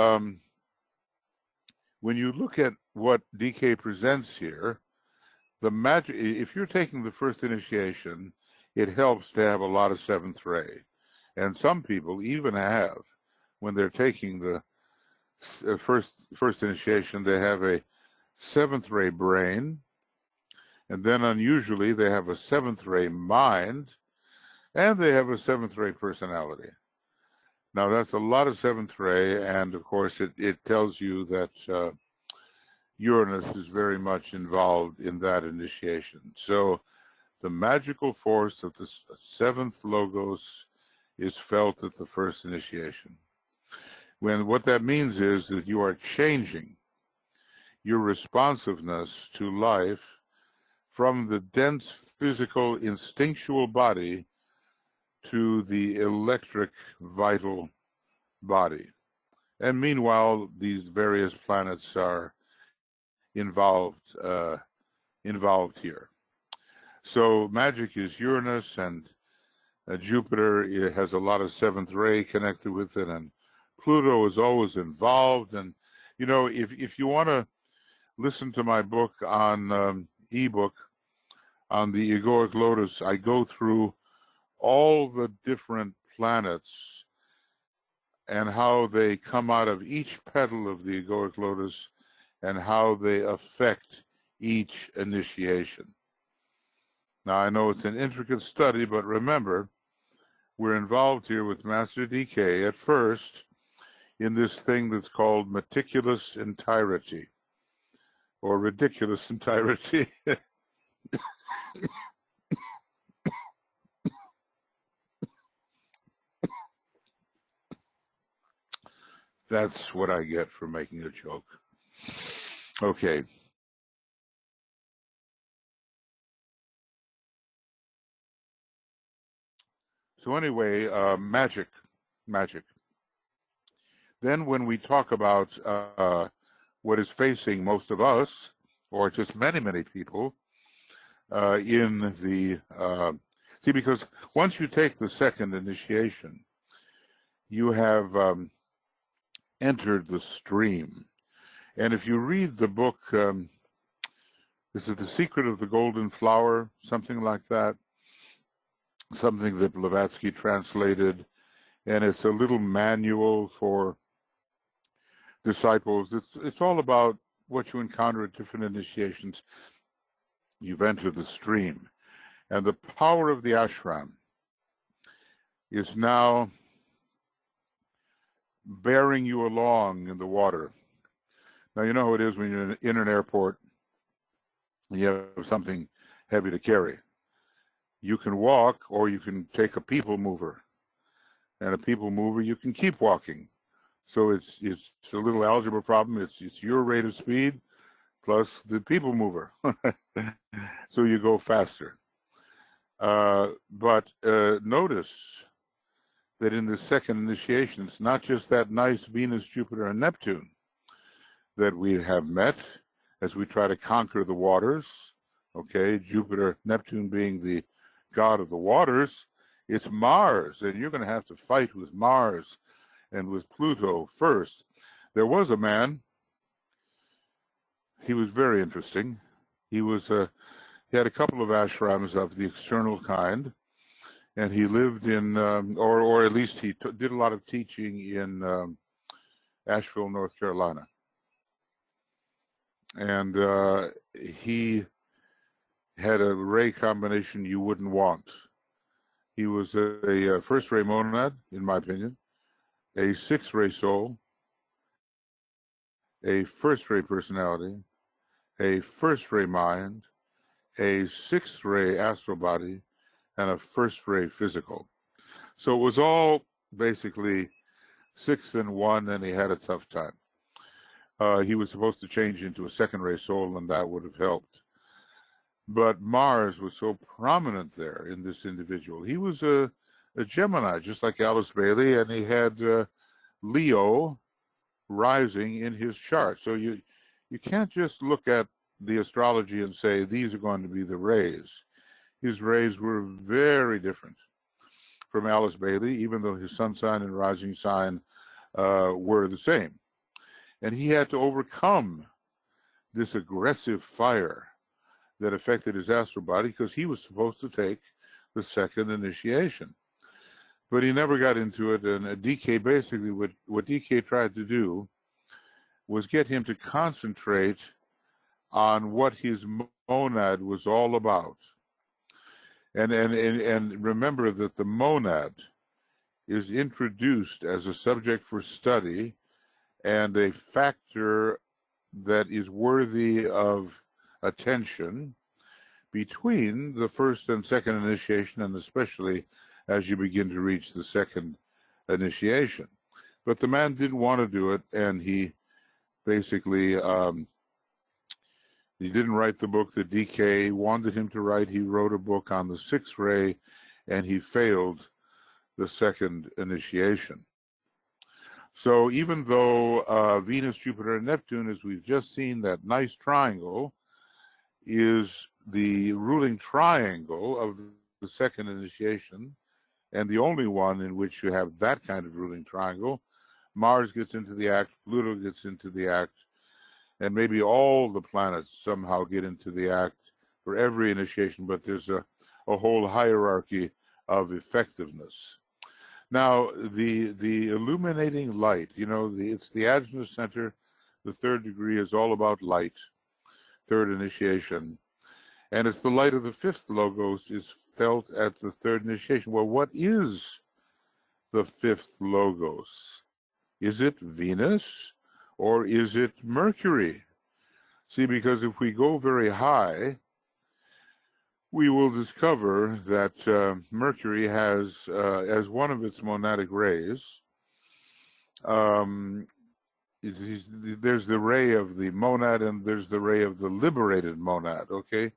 when you look at what DK presents here, the magic, if you're taking the first initiation, it helps to have a lot of seventh ray. And some people even have, when they're taking the first initiation, they have a seventh ray brain, and then unusually they have a seventh ray mind, and they have a seventh ray personality. Now that's a lot of seventh ray, and of course it tells you that Uranus is very much involved in that initiation. So the magical force of the seventh logos is felt at the first initiation. What that means is that you are changing your responsiveness to life from the dense physical instinctual body to the electric vital body. And meanwhile, these various planets are involved here. So magic is Uranus, and Jupiter, it has a lot of seventh ray connected with it, and Pluto is always involved. And you know, if you want to listen to my book on ebook on the egoic lotus, I go through all the different planets and how they come out of each petal of the egoic lotus and how they affect each initiation. Now, I know it's an intricate study, but remember, we're involved here with Master DK at first in this thing that's called meticulous entirety or ridiculous entirety. That's what I get for making a joke. Okay. So anyway, magic. Then when we talk about what is facing most of us, or just many people, in the see, because once you take the second initiation, you have entered the stream. And if you read the book, this is The Secret of the Golden Flower, something like that, something that Blavatsky translated, and it's a little manual for disciples. It's all about what you encounter at different initiations. You've entered the stream, and the power of the ashram is now bearing you along in the water. Now, you know how it is when you're in an airport and you have something heavy to carry. You can walk, or you can take a people mover, and a people mover you can keep walking. So it's a little algebra problem. It's your rate of speed plus the people mover, so you go faster. But notice that in the second initiation, it's not just that nice Venus, Jupiter, and Neptune that we have met as we try to conquer the waters. Okay, Jupiter, Neptune being the god of the waters. It's Mars, and you're going to have to fight with Mars and with Pluto first. There was a man. He was very interesting. He had a couple of ashrams of the external kind, and he lived in, or at least he did a lot of teaching in Asheville, North Carolina. And he had a ray combination you wouldn't want. He was a first ray monad, in my opinion, a sixth ray soul, a first ray personality, a first ray mind, a sixth ray astral body, and a first ray physical. So it was all basically 6 in 1, and he had a tough time. He was supposed to change into a second ray soul, and that would have helped. But Mars was so prominent there in this individual. He was a Gemini, just like Alice Bailey, and he had Leo rising in his chart. So you can't just look at the astrology and say these are going to be the rays. His rays were very different from Alice Bailey, even though his sun sign and rising sign were the same. And he had to overcome this aggressive fire that affected his astral body because he was supposed to take the second initiation. But he never got into it, and DK basically, what DK tried to do was get him to concentrate on what his monad was all about. And remember that the monad is introduced as a subject for study and a factor that is worthy of attention between the first and second initiation, and especially as you begin to reach the second initiation. But the man didn't want to do it, and he basically he didn't write the book that DK wanted him to write. He wrote a book on the sixth ray, and he failed the second initiation. So even though Venus, Jupiter, and Neptune, as we've just seen, that nice triangle, is the ruling triangle of the second initiation, and the only one in which you have that kind of ruling triangle, Mars gets into the act, Pluto gets into the act, and maybe all the planets somehow get into the act for every initiation, but there's a whole hierarchy of effectiveness. Now, the illuminating light, it's the Ajna Center. The third degree is all about light, third initiation. And it's the light of the fifth logos is felt at the third initiation. Well, what is the fifth logos? Is it Venus or is it Mercury? See, because if we go very high, we will discover that Mercury has, as one of its monadic rays, there's the ray of the monad and there's the ray of the liberated monad, okay?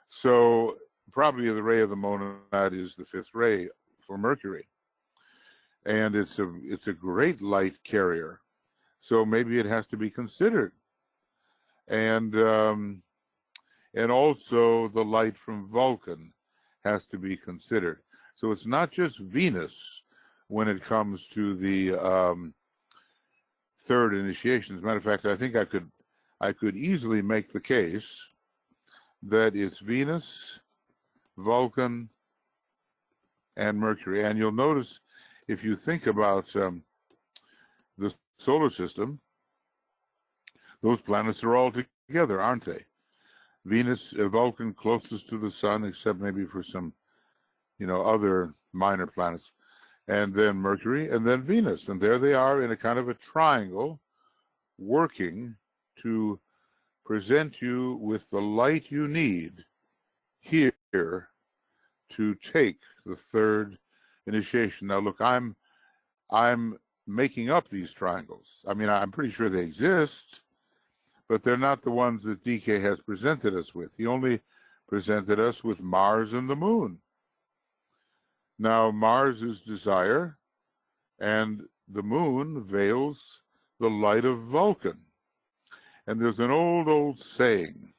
So probably the ray of the monad is the fifth ray for Mercury. And it's a great light carrier. So maybe it has to be considered. And also the light from Vulcan has to be considered. So it's not just Venus when it comes to the third initiation. As a matter of fact, I think I could easily make the case that it's Venus, Vulcan, and Mercury. And you'll notice, if you think about the solar system, those planets are all together, aren't they? Venus, Vulcan closest to the sun, except maybe for some, other minor planets, and then Mercury, and then Venus. And there they are in a kind of a triangle, working to present you with the light you need here to take the third initiation. Now, look, I'm making up these triangles. I mean, I'm pretty sure they exist, but they're not the ones that DK has presented us with. He only presented us with Mars and the Moon. Now, Mars is desire, and the Moon veils the light of Vulcan. And there's an old saying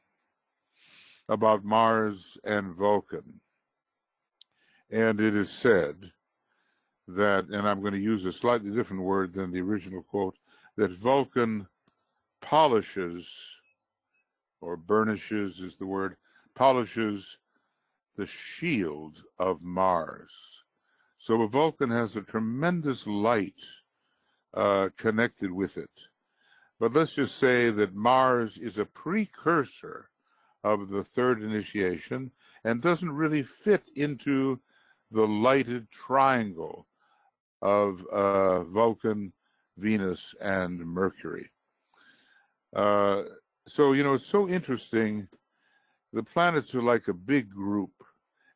about Mars and Vulcan. And it is said that, and I'm going to use a slightly different word than the original quote, that Vulcan polishes, or burnishes is the word, polishes the shield of Mars. So Vulcan has a tremendous light connected with it. But let's just say that Mars is a precursor of the third initiation and doesn't really fit into the lighted triangle of Vulcan, Venus, and Mercury. So, it's so interesting. The planets are like a big group,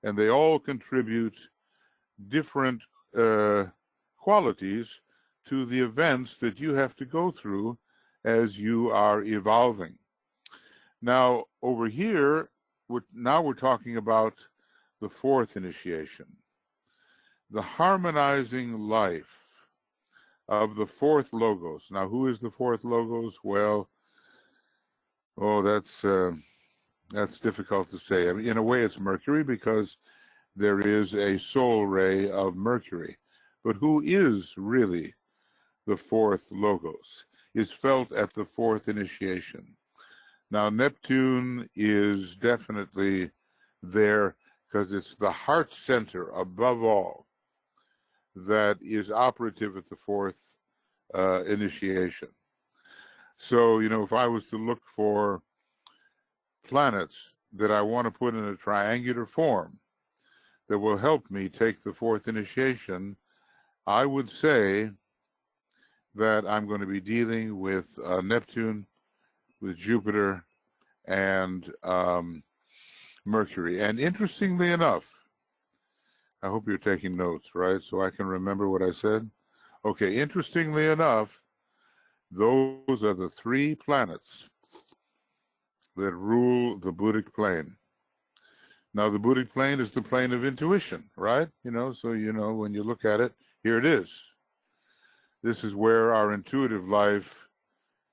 and they all contribute different qualities to the events that you have to go through as you are evolving. Now, over here, we're talking about the fourth initiation, the harmonizing life of the fourth logos. Now, who is the fourth logos? Well, that's difficult to say. I mean, in a way, it's Mercury, because there is a soul ray of Mercury. But who is really the fourth logos? Is felt at the fourth initiation. Now, Neptune is definitely there because it's the heart center, above all, that is operative at the fourth initiation. So, if I was to look for planets that I want to put in a triangular form that will help me take the fourth initiation, I would say that I'm going to be dealing with Neptune, with Jupiter, and Mercury. And interestingly enough, I hope you're taking notes, right? So I can remember what I said. Okay, interestingly enough, those are the three planets that rule the Buddhic plane. Now, the Buddhic plane is the plane of intuition, right? So, when you look at it, here it is. This is where our intuitive life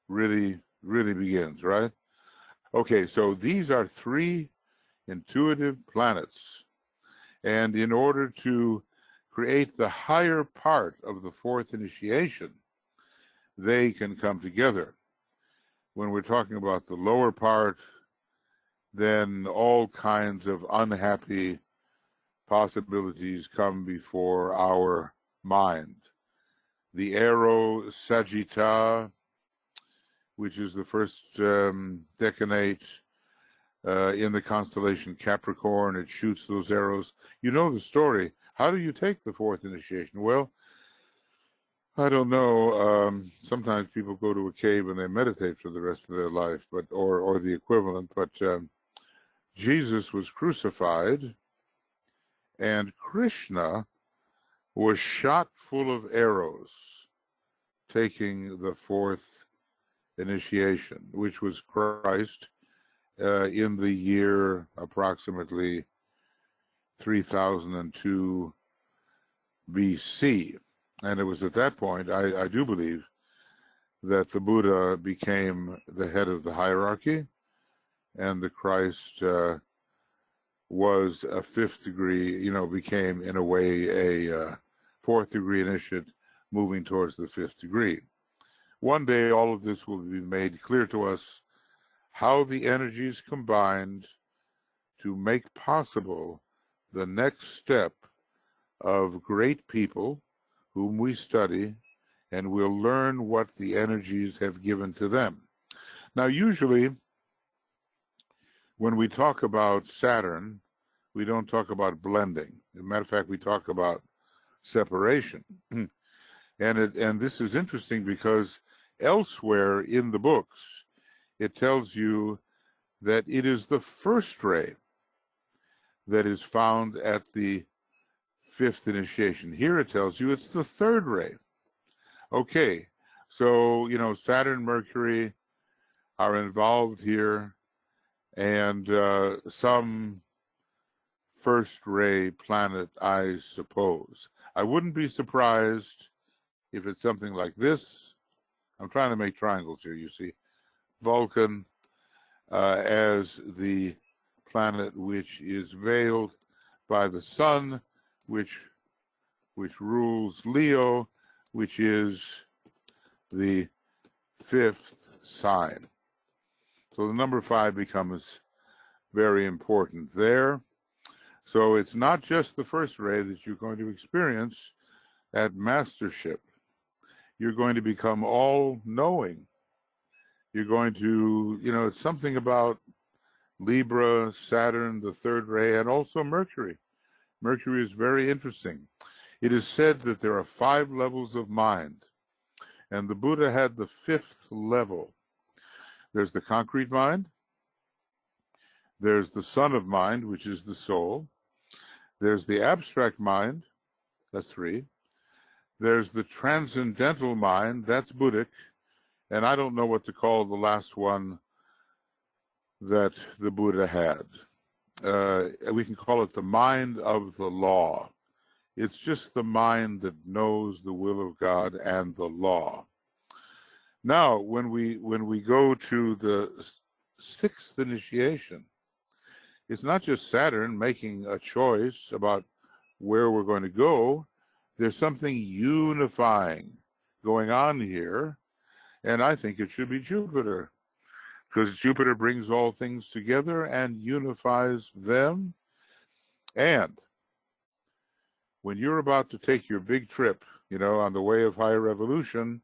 really, really begins, right? Okay, so these are three intuitive planets. And in order to create the higher part of the fourth initiation, they can come together. When we're talking about the lower part, then all kinds of unhappy possibilities come before our mind. The arrow Sagitta, which is the first decanate in the constellation Capricorn, it shoots those arrows. You know the story. How do you take the fourth initiation? Well, I don't know. Sometimes people go to a cave and they meditate for the rest of their life, or the equivalent. But Jesus was crucified, and Krishna was shot full of arrows, taking the fourth initiation, which was Christ in the year approximately 3002 BC. And it was at that point, I do believe, that the Buddha became the head of the hierarchy, and the Christ was a fifth degree, became in a way a fourth degree initiate moving towards the fifth degree. One day, all of this will be made clear to us, how the energies combined to make possible the next step of great people whom we study, and we'll learn what the energies have given to them. Now, usually, when we talk about Saturn, we don't talk about blending. As a matter of fact, we talk about separation. And this is interesting because elsewhere in the books, it tells you that it is the first ray that is found at the fifth initiation. Here it tells you it's the third ray. Okay, so, Saturn, Mercury are involved here, and some first ray planet, I suppose. I wouldn't be surprised if it's something like this. I'm trying to make triangles here, you see. Vulcan as the planet which is veiled by the sun, which rules Leo, which is the fifth sign. So the number 5 becomes very important there. So it's not just the first ray that you're going to experience at mastership. You're going to become all-knowing. You're going to, it's something about Libra, Saturn, the third ray, and also Mercury. Mercury is very interesting. It is said that there are 5 levels of mind, and the Buddha had the 5th level. There's the concrete mind. There's the son of mind, which is the soul. There's the abstract mind. That's 3. There's the transcendental mind. That's Buddhic. And I don't know what to call the last one that the Buddha had. We can call it the mind of the law. It's just the mind that knows the will of God and the law. Now, when we go to the 6th initiation, it's not just Saturn making a choice about where we're going to go. There's something unifying going on here, and I think it should be Jupiter, because Jupiter brings all things together and unifies them. And when you're about to take your big trip, on the way of higher evolution,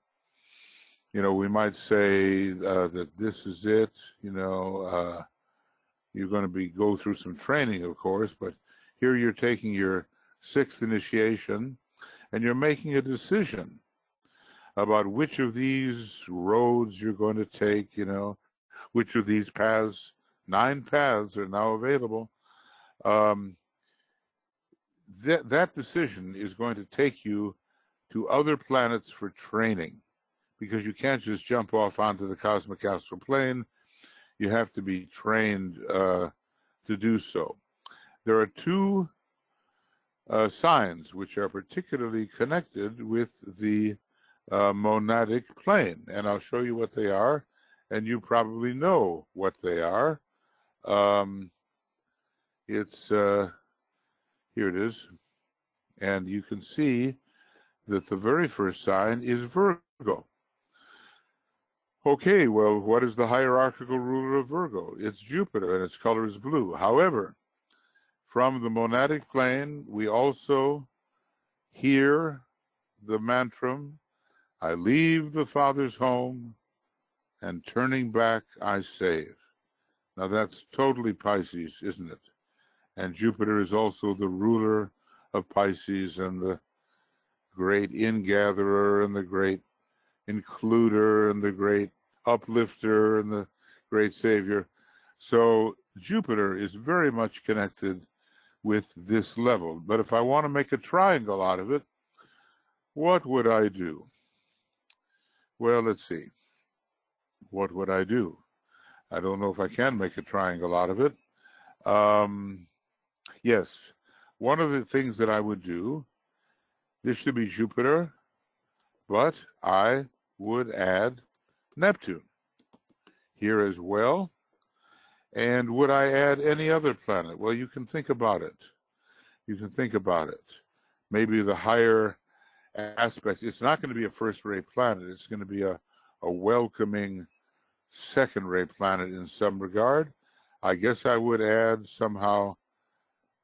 we might say that this is it, you're going to go through some training, of course, but here you're taking your 6th initiation, and you're making a decision about which of these roads you're going to take, which of these paths. 9 paths are now available. That decision is going to take you to other planets for training, because you can't just jump off onto the cosmic astral plane. You have to be trained to do so. There are 2 signs which are particularly connected with the monadic plane, and I'll show you what they are, and you probably know what they are. It's here it is, and you can see that the very first sign is Virgo. Okay, well, what is the hierarchical ruler of Virgo? It's Jupiter, and its color is blue. However, from the monadic plane, we also hear the mantra, I leave the Father's home, and turning back I save. Now that's totally Pisces, isn't it? And Jupiter is also the ruler of Pisces and the great ingatherer and the great includer and the great uplifter and the great savior. So Jupiter is very much connected with this level. But if I want to make a triangle out of it, what would I do? Well, let's see. What would I do? I don't know if I can make a triangle out of it. Yes, one of the things that I would do, this should be Jupiter, but I would add Neptune here as well. And would I add any other planet? Well, you can think about it. You can think about it. Maybe the higher aspects. It's not going to be a first-rate planet. It's going to be a welcoming second-rate planet in some regard. I guess I would add somehow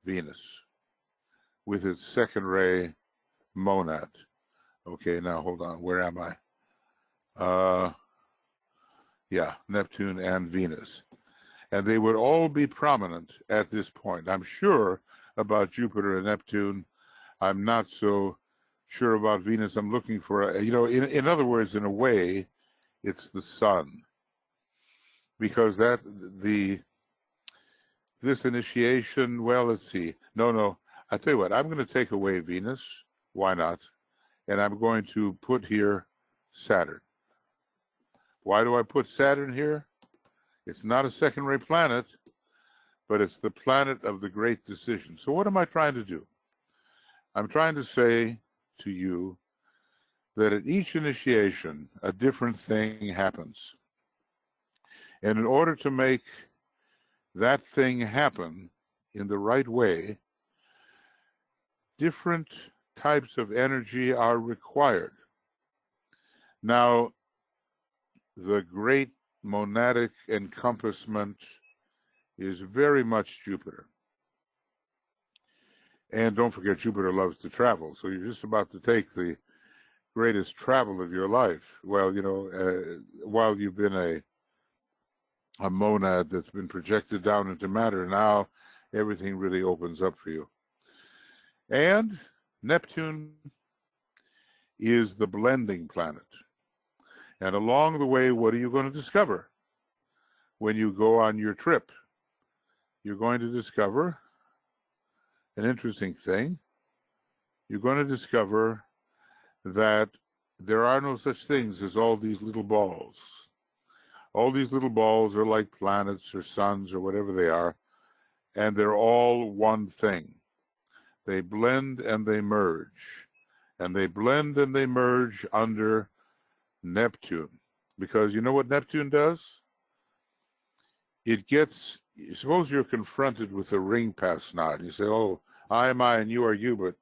Venus with its second-ray monad. Okay, now hold on. Where am I? Yeah, Neptune and Venus. And they would all be prominent at this point. I'm sure about Jupiter and Neptune. I'm not so sure about Venus. I'm looking for, in other words, in a way, it's the sun. Because this initiation, well, let's see. No, I tell you what, I'm going to take away Venus. Why not? And I'm going to put here Saturn. Why do I put Saturn here? It's not a second-rate planet, but it's the planet of the great decision. So what am I trying to do? I'm trying to say to you that at each initiation, a different thing happens. And in order to make that thing happen in the right way, different types of energy are required. Now, the great monadic encompassment is very much Jupiter. And don't forget, Jupiter loves to travel. So you're just about to take the greatest travel of your life. Well, while you've been a monad that's been projected down into matter, now everything really opens up for you. And Neptune is the blending planet. And along the way, what are you going to discover when you go on your trip? You're going to discover an interesting thing. You're going to discover that there are no such things as all these little balls. All these little balls are like planets or suns or whatever they are, and they're all one thing. They blend and they merge, and they blend and they merge under Neptune. Because you know what Neptune does? Suppose you're confronted with a ring pass knot. You say, oh, I am I and you are you, but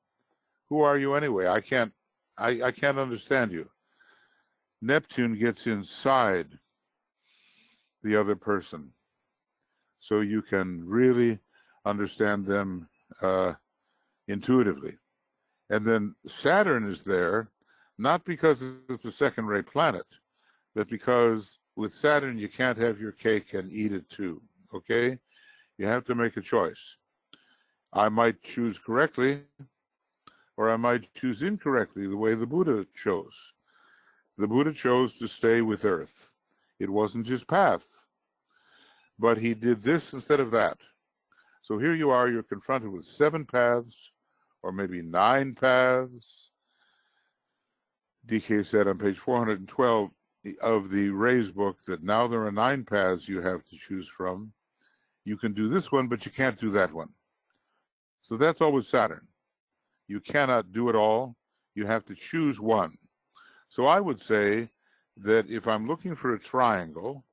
who are you anyway? I can't understand you. Neptune gets inside the other person, so you can really understand them intuitively. And then Saturn is there, not because it's a second-rate planet, but because with Saturn you can't have your cake and eat it too, okay? You have to make a choice. I might choose correctly, or I might choose incorrectly, the way the Buddha chose. The Buddha chose to stay with Earth. It wasn't his path, but he did this instead of that. So here you are, you're confronted with 7 paths, or maybe 9 paths. DK said on page 412 of the Ray's book that now there are 9 paths you have to choose from. You can do this one, but you can't do that one. So that's always Saturn. You cannot do it all. You have to choose one. So I would say that if I'm looking for a triangle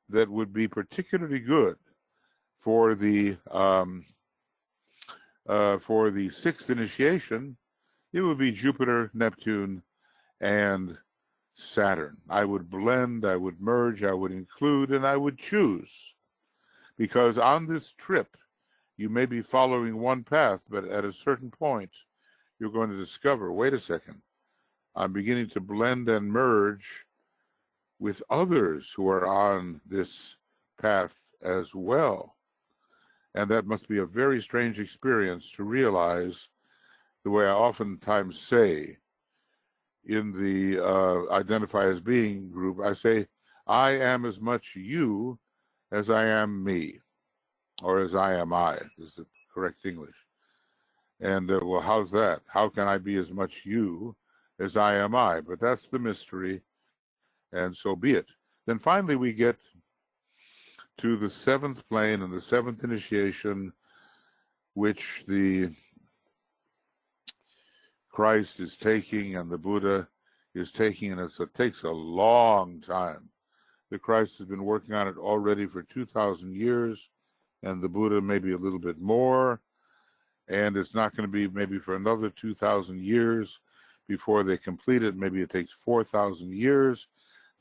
that would be particularly good for the 6th initiation, it would be Jupiter, Neptune, and Saturn. I would blend, I would merge, I would include, and I would choose. Because on this trip, you may be following one path, but at a certain point, you're going to discover, wait a second, I'm beginning to blend and merge with others who are on this path as well. And that must be a very strange experience to realize, the way I oftentimes say, in the identify as being group, I say, I am as much you as I am me, or as I am I, is the correct English. And well, how's that? How can I be as much you as I am I? But that's the mystery, and so be it. Then finally we get to the seventh plane and the seventh initiation, which the Christ is taking and the Buddha is taking, and it takes a long time. The Christ has been working on it already for 2,000 years, and the Buddha maybe a little bit more, and it's not going to be maybe for another 2,000 years before they complete it. Maybe it takes 4,000 years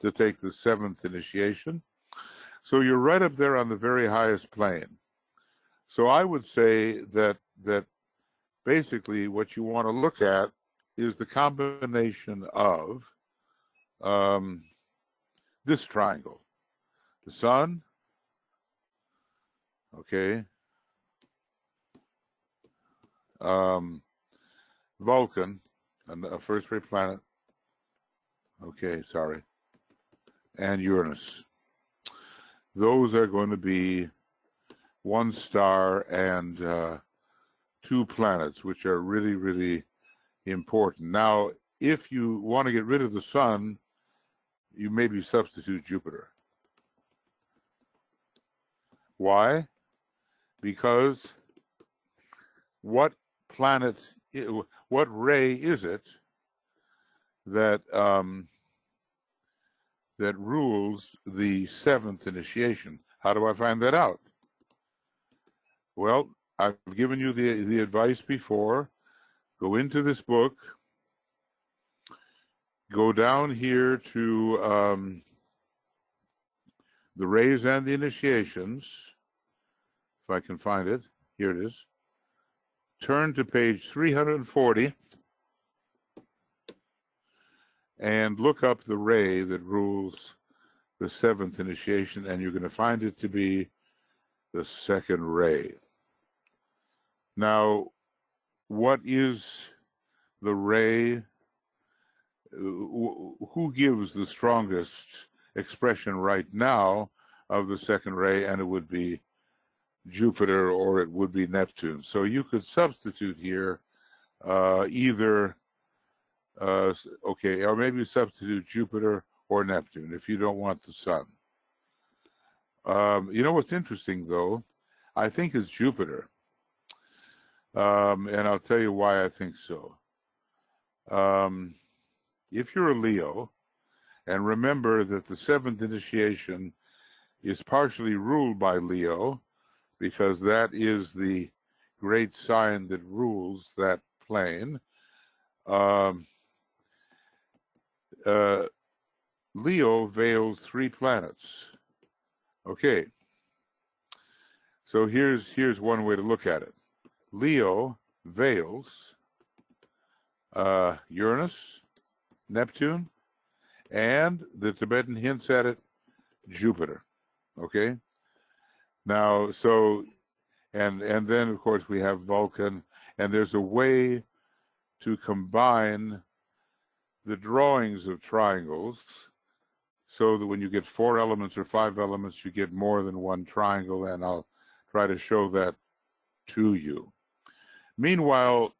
to take the seventh initiation. So you're right up there on the very highest plane. So I would say that basically what you want to look at is the combination of this triangle. The sun, okay, Vulcan, a first-rate planet, okay, sorry, and Uranus. Those are going to be one star and two planets, which are really, really important. Now, if you want to get rid of the sun, you maybe substitute Jupiter. Why? Because what planet, what ray is it that that rules the seventh initiation? How do I find that out? Well, I've given you the advice before. Go into this book. Go down here to the rays and the initiations. If I can find it. Here it is. Turn to page 340 and look up the ray that rules the seventh initiation, and you're going to find it to be the second ray. Now, what is the ray? Who gives the strongest expression right now of the second ray? And it would be Jupiter or it would be Neptune. So you could substitute here either, okay, or maybe substitute Jupiter or Neptune if you don't want the sun. You know what's interesting, though? I think it's Jupiter. And I'll tell you why I think so. If you're a Leo, and remember that the seventh initiation is partially ruled by Leo, because that is the great sign that rules that plane. Leo veils three planets. Okay, so here's one way to look at it. Leo veils Uranus, Neptune, and the Tibetan hints at it, Jupiter. Okay? Now, so, and then, of course, we have Vulcan, and there's a way to combine the drawings of triangles so that when you get 4 elements or 5 elements, you get more than one triangle, and I'll try to show that to you. Meanwhile,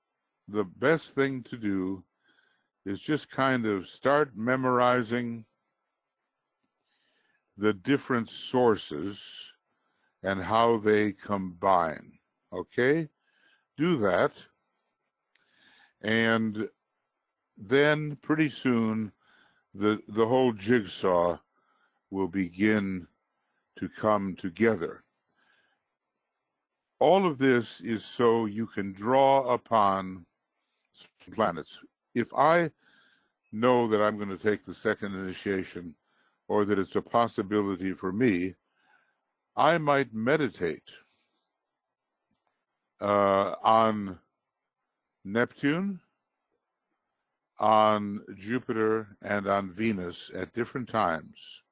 the best thing to do is just kind of start memorizing the different sources and how they combine. Okay? Do that. And then pretty soon the whole jigsaw will begin to come together. All of this is so you can draw upon planets. If I know that I'm going to take the second initiation, or that it's a possibility for me, I might meditate on Neptune, on Jupiter, and on Venus at different times.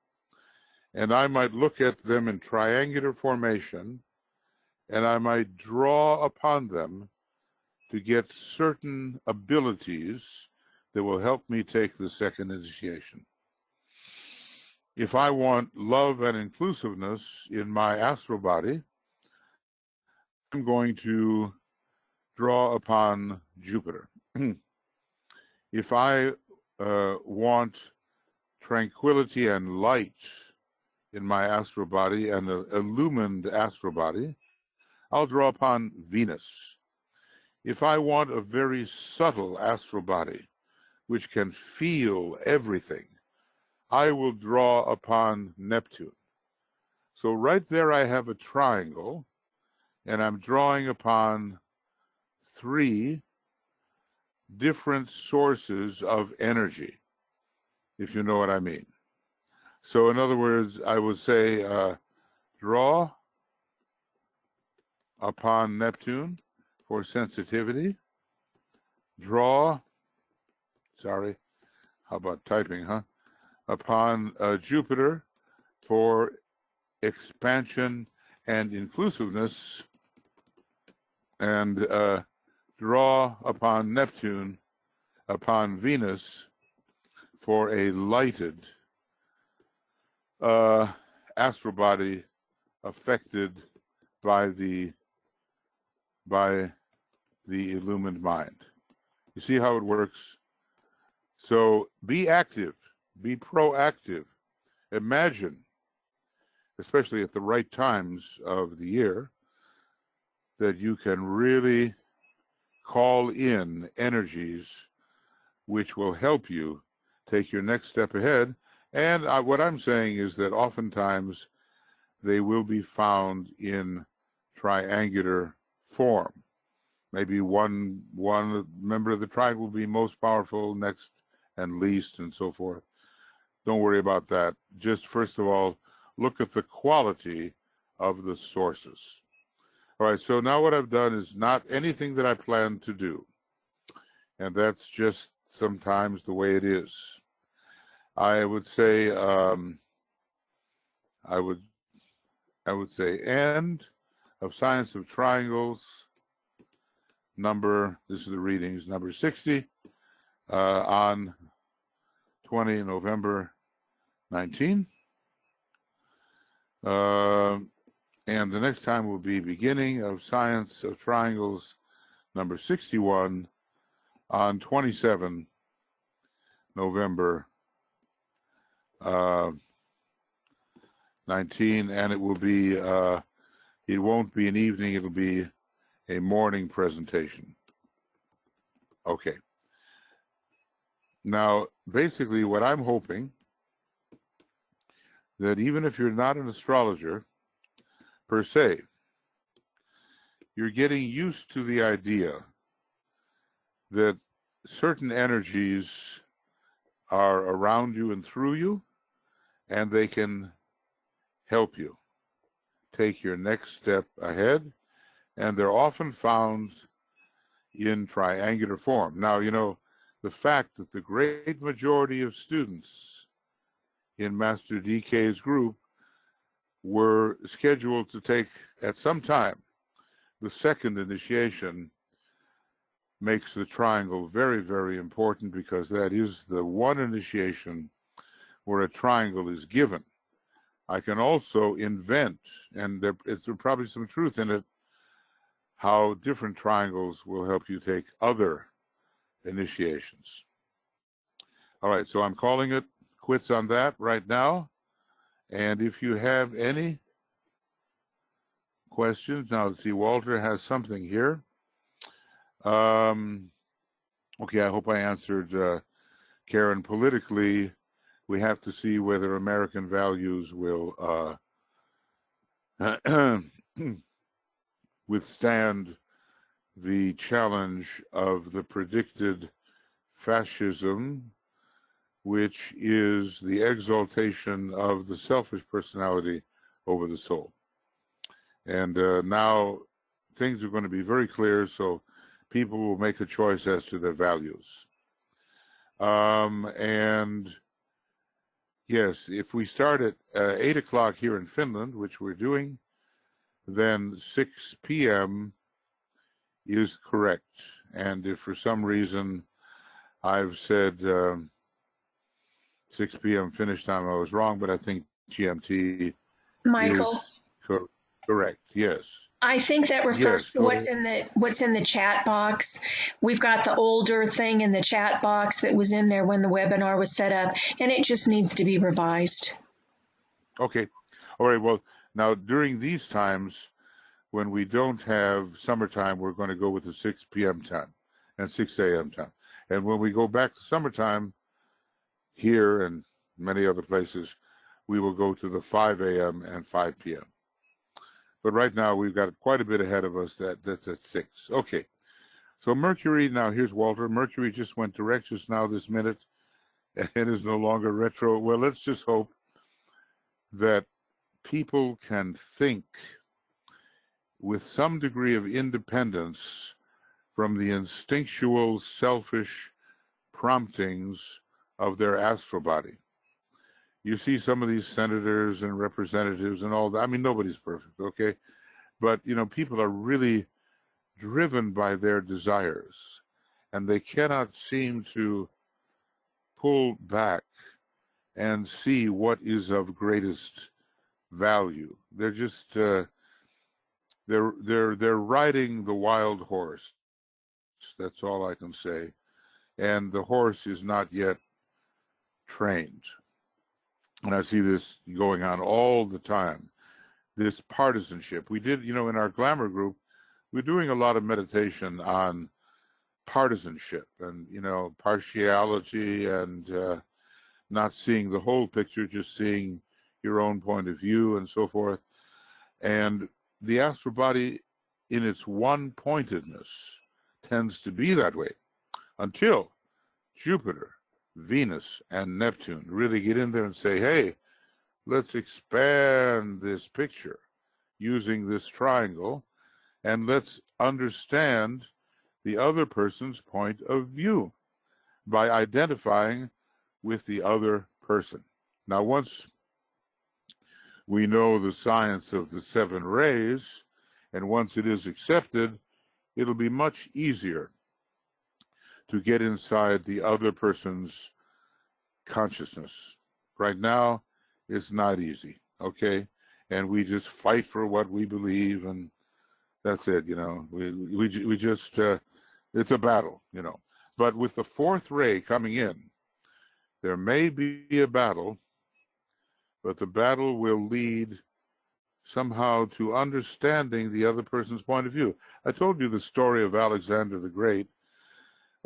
And I might look at them in triangular formation, and I might draw upon them to get certain abilities that will help me take the second initiation. If I want love and inclusiveness in my astral body, I'm going to draw upon Jupiter. If I want tranquility and light in my astral body and an illumined astral body, I'll draw upon Venus. If I want a very subtle astral body, which can feel everything, I will draw upon Neptune. So right there I have a triangle, and I'm drawing upon 3 different sources of energy, if you know what I mean. So in other words, I would say draw upon Neptune for sensitivity, draw, sorry, how about typing, huh? Upon Jupiter for expansion and inclusiveness, and draw upon Neptune, upon Venus, for a lighted astral body affected by the illumined mind. You see how it works? So be active, be proactive. Imagine, especially at the right times of the year, that you can really call in energies which will help you take your next step ahead. And what I'm saying is that oftentimes they will be found in triangular form. Maybe one member of the triangle will be most powerful, next and least, and so forth. Don't worry about that. Just first of all, look at the quality of the sources. All right, so now what I've done is not anything that I plan to do. And that's just sometimes the way it is. I would say I would say end of Science of Triangles, this is the readings, number 60, on 20 November 19. And the next time will be beginning of Science of Triangles, number 61, on 27 November 19, and it will be, it won't be an evening, it'll be a morning presentation. Okay. Now, basically what I'm hoping, that even if you're not an astrologer per se, you're getting used to the idea that certain energies are around you and through you, and they can help you take your next step ahead, and they're often found in triangular form. Now, you know, the fact that the great majority of students in Master DK's group were scheduled to take at some time the second initiation makes the triangle very, very important, because that is the one initiation where a triangle is given. I can also invent, and there's probably some truth in it, how different triangles will help you take other initiations. All right, so I'm calling it quits on that right now. And if you have any questions, now let's see, Walter has something here. Okay, I hope I answered Karen. Politically, we have to see whether American values will withstand the challenge of the predicted fascism, which is the exaltation of the selfish personality over the soul. And now things are going to be very clear, so people will make a choice as to their values. And yes, if we start at 8 o'clock here in Finland, which we're doing, then 6 p.m. is correct. And if for some reason I've said 6 p.m. finish time. I was wrong, but I think GMT Michael, is correct. Yes. I think that refers Yes. to Go ahead. what's in the chat box. We've got the older thing in the chat box that was in there when the webinar was set up, and it just needs to be revised. Okay. All right. Well, now during these times when we don't have summertime, we're going to go with the 6 p.m. time and 6 a.m. time. And when we go back to summertime here and many other places, we will go to the 5 a.m. and 5 p.m. But right now we've got quite a bit ahead of us. That's at 6. Okay. So Mercury, now here's Walter. Mercury just went direct just now this minute and is no longer retro. Well, let's just hope that people can think with some degree of independence from the instinctual, selfish promptings of their astral body. You see some of these senators and representatives and all that. I mean, nobody's perfect, okay? But, you know, people are really driven by their desires, and they cannot seem to pull back and see what is of greatest value. They're just they're riding the wild horse. That's all I can say. And the horse is not yet trained. And I see this going on all the time. This partisanship. We did, you know, in our glamour group, we're doing a lot of meditation on partisanship and, you know, partiality and not seeing the whole picture, just seeing your own point of view and so forth. And the astral body in its one-pointedness tends to be that way until Jupiter, Venus, and Neptune really get in there and say, hey, let's expand this picture using this triangle, and let's understand the other person's point of view by identifying with the other person. Now, once we know the science of the 7 rays, and once it is accepted, it'll be much easier to get inside the other person's consciousness. Right now, it's not easy, okay? And we just fight for what we believe, and that's it, you know. We just, it's a battle, you know. But with the 4th ray coming in, there may be a battle, but the battle will lead somehow to understanding the other person's point of view. I told you the story of Alexander the Great.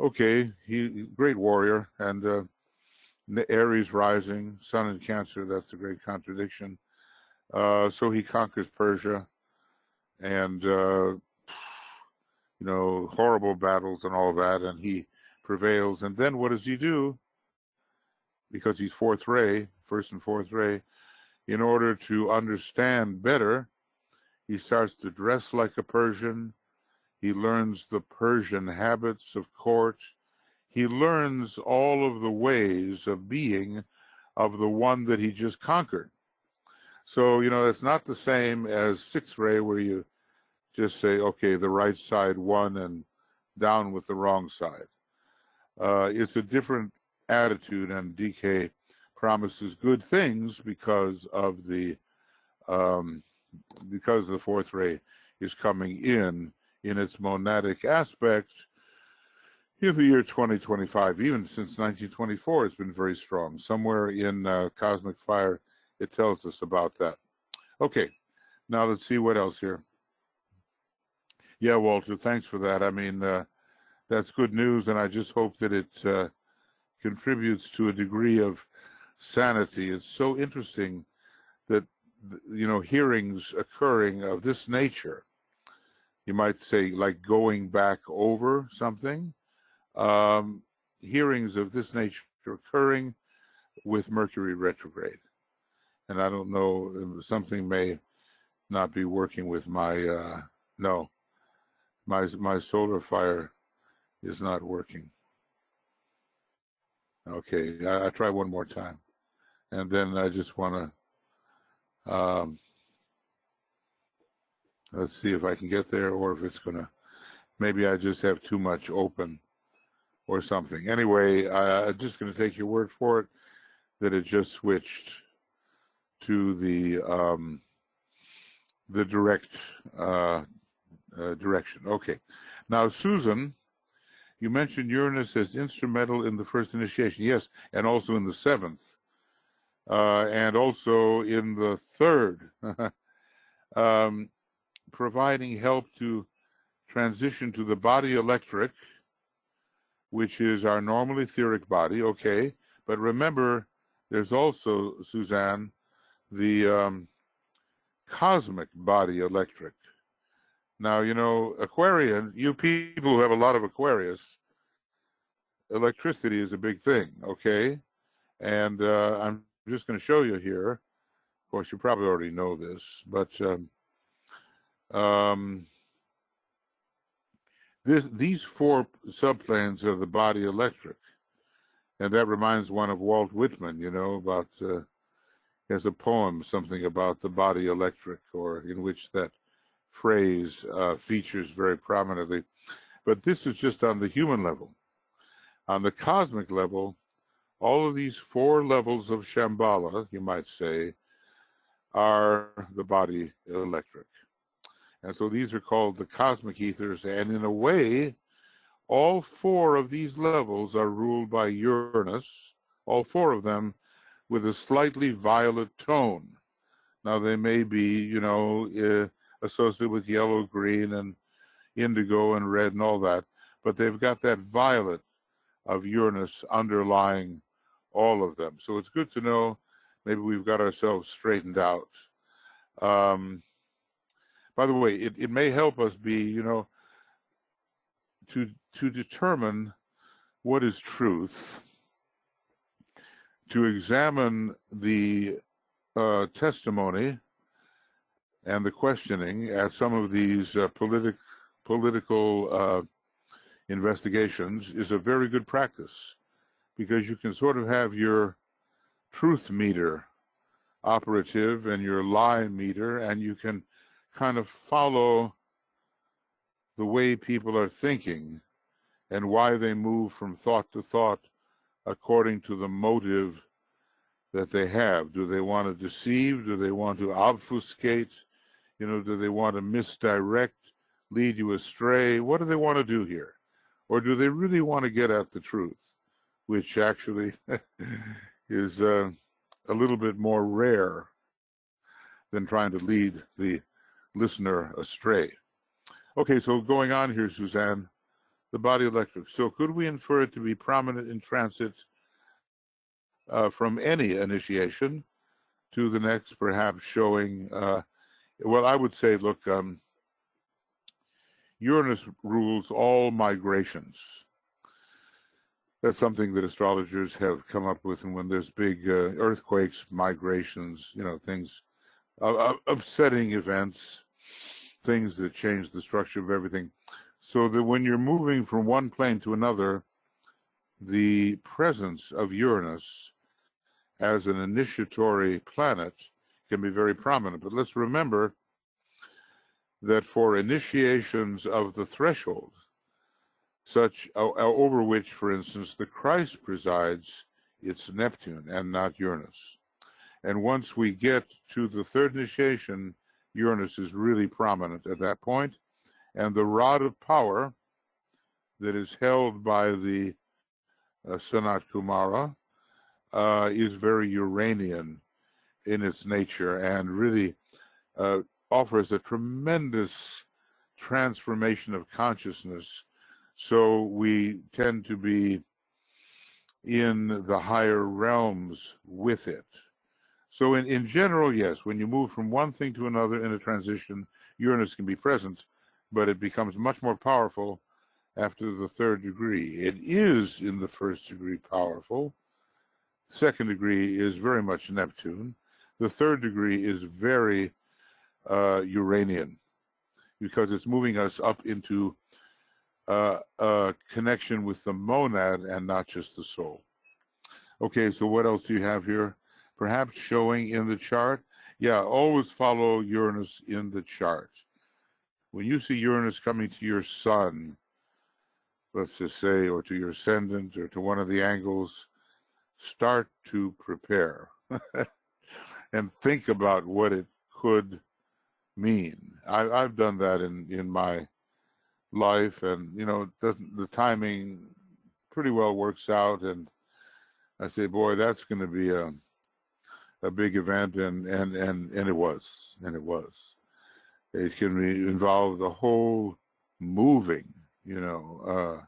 Okay, he great warrior, and Aries rising, Sun in Cancer, that's the great contradiction. So he conquers Persia, and, you know, horrible battles and all that, and he prevails. And then what does he do? Because he's 4th ray, 1st and 4th ray, in order to understand better, he starts to dress like a Persian. He learns the Persian habits of court. He learns all of the ways of being of the one that he just conquered. So, you know, it's not the same as 6th ray where you just say, okay, the right side won and down with the wrong side. It's a different attitude, and DK promises good things because of the 4th ray is coming in its monadic aspect in the year 2025. Even since 1924, it's been very strong. Somewhere in Cosmic Fire, it tells us about that. Okay, now let's see what else here. Yeah, Walter, thanks for that. I mean, that's good news, and I just hope that it contributes to a degree of sanity. It's so interesting that, you know, hearings occurring of this nature, you might say like going back over something, hearings of this nature occurring with Mercury retrograde. And I don't know, something may not be working with my, no, my solar fire is not working. Okay, I try one more time. And then I just want to, let's see if I can get there, or if it's going to, maybe I just have too much open. or something. Anyway, I'm just going to take your word for it that it just switched to the direct direction. Okay. Now, Susan, you mentioned Uranus as instrumental in the first initiation. Yes, and also in the seventh, and also in the third, providing help to transition to the body electric, which is our normal etheric body. Okay, but remember, there's also, Suzanne, the cosmic body electric. Now, you know, Aquarian, you people who have a lot of Aquarius, electricity is a big thing, okay? And I'm just going to show you here. Of course, you probably already know this, but these four subplanes are the body electric. And that reminds one of Walt Whitman, you know, about, he has a poem, something about the body electric, or in which that phrase features very prominently. But this is just on the human level. On the cosmic level, all of these four levels of Shambhala, you might say, are the body electric. And so these are called the cosmic ethers, and in a way, all four of these levels are ruled by Uranus, all four of them with a slightly violet tone. Now, they may be, you know, associated with yellow, green, and indigo, and red, and all that, but they've got that violet of Uranus underlying all of them. So it's good to know maybe we've got ourselves straightened out. By the way, it may help us be, you know, to determine what is truth, to examine the testimony and the questioning at some of these political investigations is a very good practice, because you can sort of have your truth meter operative and your lie meter, and you can kind of follow the way people are thinking and why they move from thought to thought according to the motive that they have. Do they want to deceive? Do they want to obfuscate? You know, do they want to misdirect, lead you astray? What do they want to do here? Or do they really want to get at the truth, which actually is a little bit more rare than trying to lead the listener astray? Okay, so going on here, Suzanne, the body electric. So could we infer it to be prominent in transits from any initiation to the next, perhaps showing, well, I would say, look, Uranus rules all migrations. That's something that astrologers have come up with, and when there's big earthquakes, migrations, you know, things, upsetting events, things that change the structure of everything, so that when you're moving from one plane to another, the presence of Uranus as an initiatory planet can be very prominent. But let's remember that for initiations of the threshold, such over which, for instance, the Christ presides, it's Neptune and not Uranus. And once we get to the third initiation, Uranus is really prominent at that point, and the rod of power that is held by the Sanat Kumara is very Uranian in its nature, and really offers a tremendous transformation of consciousness. So we tend to be in the higher realms with it. So in general, yes, when you move from one thing to another in a transition, Uranus can be present, but it becomes much more powerful after the third degree. It is in the first degree powerful. Second degree is very much Neptune. The third degree is very Uranian, because it's moving us up into a connection with the monad and not just the soul. Okay, so what else do you have here? Perhaps showing in the chart? Yeah, always follow Uranus in the chart. When you see Uranus coming to your sun, let's just say, or to your ascendant, or to one of the angles, start to prepare and think about what it could mean. I've done that in my life, and the timing pretty well works out, and I say, boy, that's going to be a big event, and it was. It can involve the whole moving, yeah,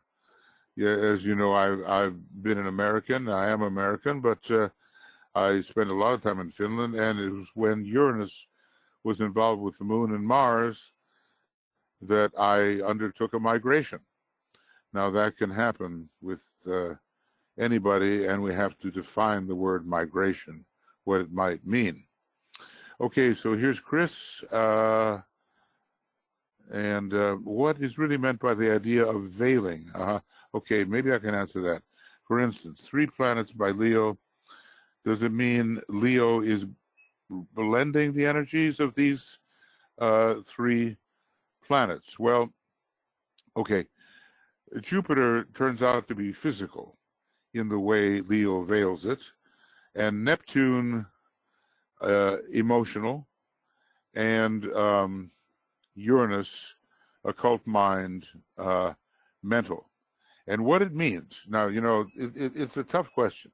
as you know, I've been an American. I am American, but I spent a lot of time in Finland, and it was when Uranus was involved with the Moon and Mars that I undertook a migration. Now, that can happen with anybody, and we have to define the word migration, what it might mean. Okay, so here's Chris. And what is really meant by the idea of veiling? Okay, maybe I can answer that. For instance, 3 planets by Leo. Does it mean Leo is blending the energies of these 3 planets? Well, okay. Jupiter turns out to be physical in the way Leo veils it, and Neptune emotional, and Uranus, occult mind, mental. And what it means, now, it's a tough question,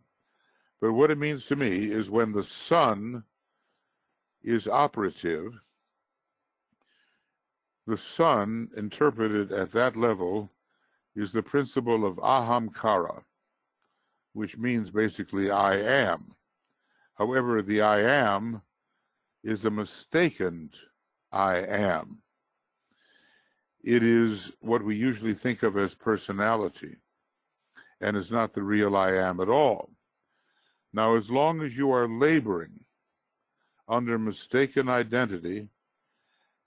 but what it means to me is when the sun is operative, the sun, interpreted at that level, is the principle of ahamkara, which means basically I am. However, the I am is a mistaken I am. It is what we usually think of as personality, and is not the real I am at all. Now, as long as you are laboring under mistaken identity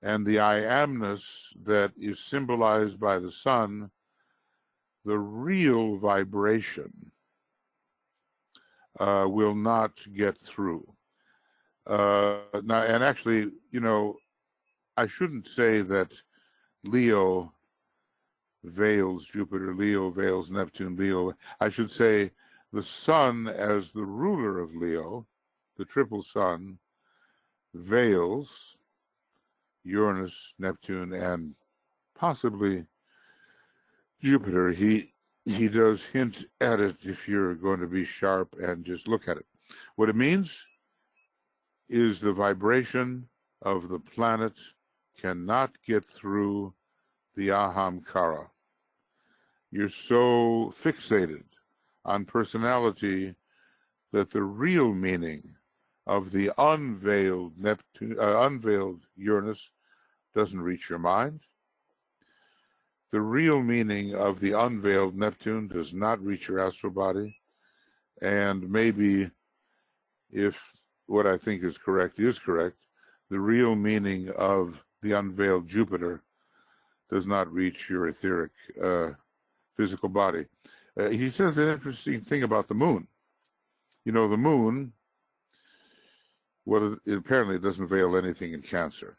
and the I amness that is symbolized by the sun, the real vibration will not get through. Now, and actually, I shouldn't say that Leo veils Jupiter, Leo veils Neptune, Leo. I should say the sun, as the ruler of Leo, the triple sun, veils Uranus, Neptune, and possibly Jupiter. He does hint at it if you're going to be sharp and just look at it. What it means is the vibration of the planet cannot get through the ahamkara. You're so fixated on personality that the real meaning of the unveiled unveiled Uranus doesn't reach your mind. The real meaning of the unveiled Neptune does not reach your astral body. And maybe, if what I think is correct, the real meaning of the unveiled Jupiter does not reach your etheric physical body. He says an interesting thing about the moon. The moon, well, it apparently doesn't veil anything in Cancer,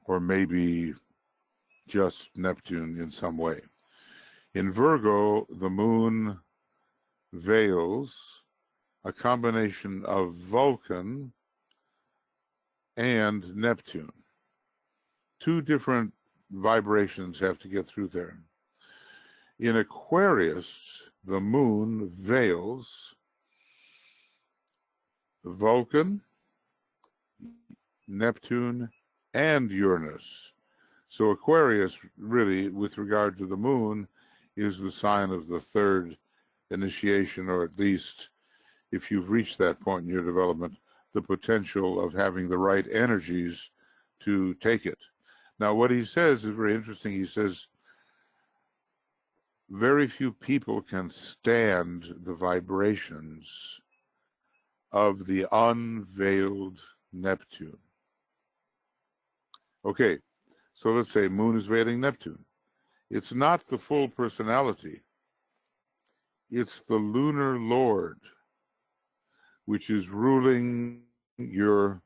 or maybe just Neptune in some way. In Virgo, the moon veils a combination of Vulcan and Neptune. 2 different vibrations have to get through there. In Aquarius, the moon veils Vulcan, Neptune, and Uranus. So Aquarius, really, with regard to the moon, is the sign of the 3rd initiation, or at least, if you've reached that point in your development, the potential of having the right energies to take it. Now, what he says is very interesting. He says, very few people can stand the vibrations of the unveiled Neptune. Okay, so let's say moon is veiling Neptune. It's not the full personality. It's the lunar lord, which is ruling your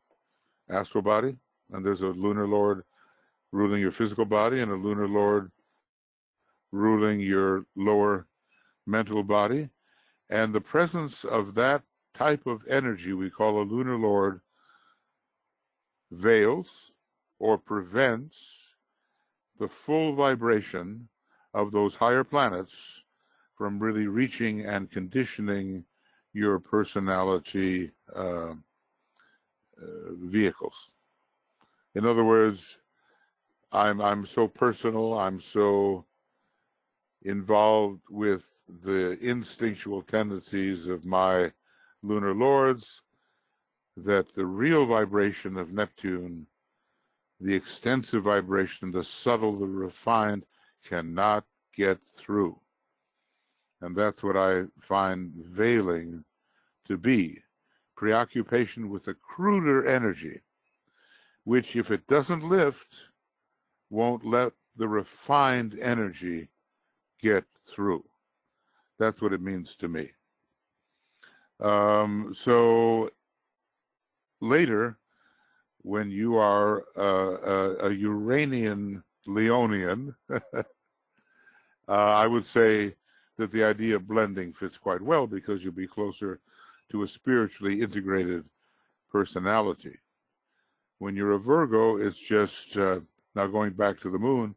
astral body. And there's a lunar lord ruling your physical body, and a lunar lord ruling your lower mental body. And the presence of that type of energy we call a lunar lord veils or prevents the full vibration of those higher planets from really reaching and conditioning your personality vehicles. In other words, I'm so personal, I'm so involved with the instinctual tendencies of my lunar lords that the real vibration of Neptune, the extensive vibration, the subtle, the refined, cannot get through. And that's what I find veiling to be. Preoccupation with a cruder energy, which, if it doesn't lift, won't let the refined energy get through. That's what it means to me. So later, when you are a Uranian Leonian, I would say that the idea of blending fits quite well because you'll be closer to a spiritually integrated personality. When you're a Virgo, it's just, now going back to the moon,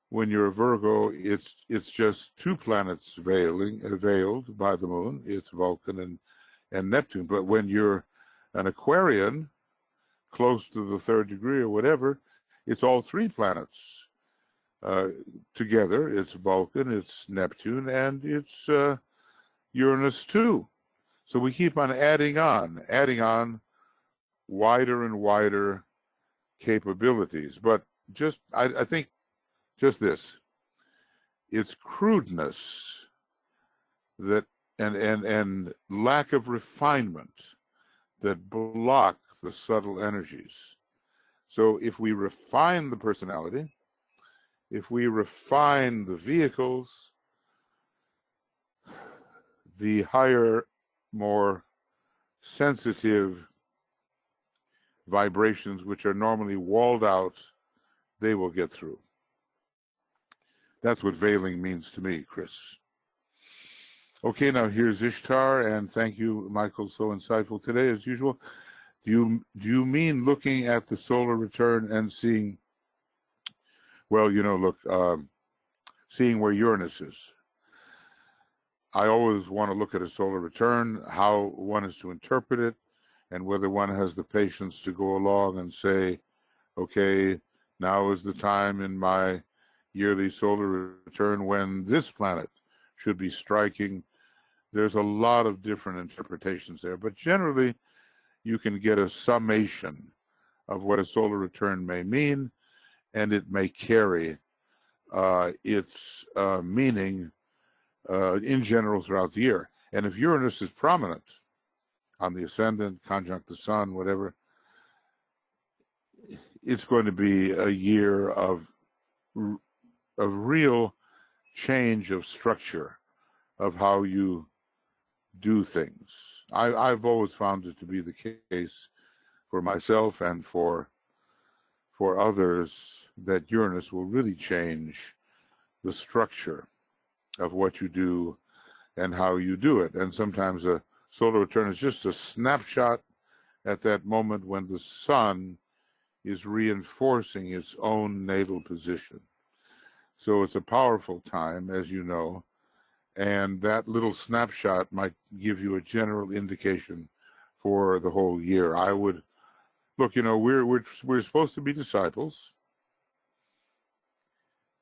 when you're a Virgo, it's just two planets veiled by the moon. It's Vulcan and Neptune. But when you're an Aquarian, close to the third degree or whatever, it's all three planets together. It's Vulcan, it's Neptune, and it's Uranus too. So we keep on adding on wider and wider capabilities. But just, I think, just this, it's crudeness that and lack of refinement that block the subtle energies. So if we refine the personality, if we refine the vehicles, the higher, more sensitive vibrations, which are normally walled out, they will get through. That's what veiling means to me, Chris. Okay, now here's Ishtar, and thank you, Michael, so insightful today, as usual. Do you mean looking at the solar return and seeing, well, look, seeing where Uranus is? I always want to look at a solar return, how one is to interpret it, and whether one has the patience to go along and say, okay, now is the time in my yearly solar return when this planet should be striking. There's a lot of different interpretations there, but generally you can get a summation of what a solar return may mean, and it may carry its meaning in general throughout the year. And if Uranus is prominent on the ascendant, conjunct the sun, whatever, it's going to be a year of real change of structure of how you do things. I've always found it to be the case for myself and for others that Uranus will really change the structure of what you do and how you do it. And sometimes a solar return is just a snapshot at that moment when the sun is reinforcing its own natal position. So it's a powerful time, as you know, and that little snapshot might give you a general indication for the whole year. I would look, we're supposed to be disciples,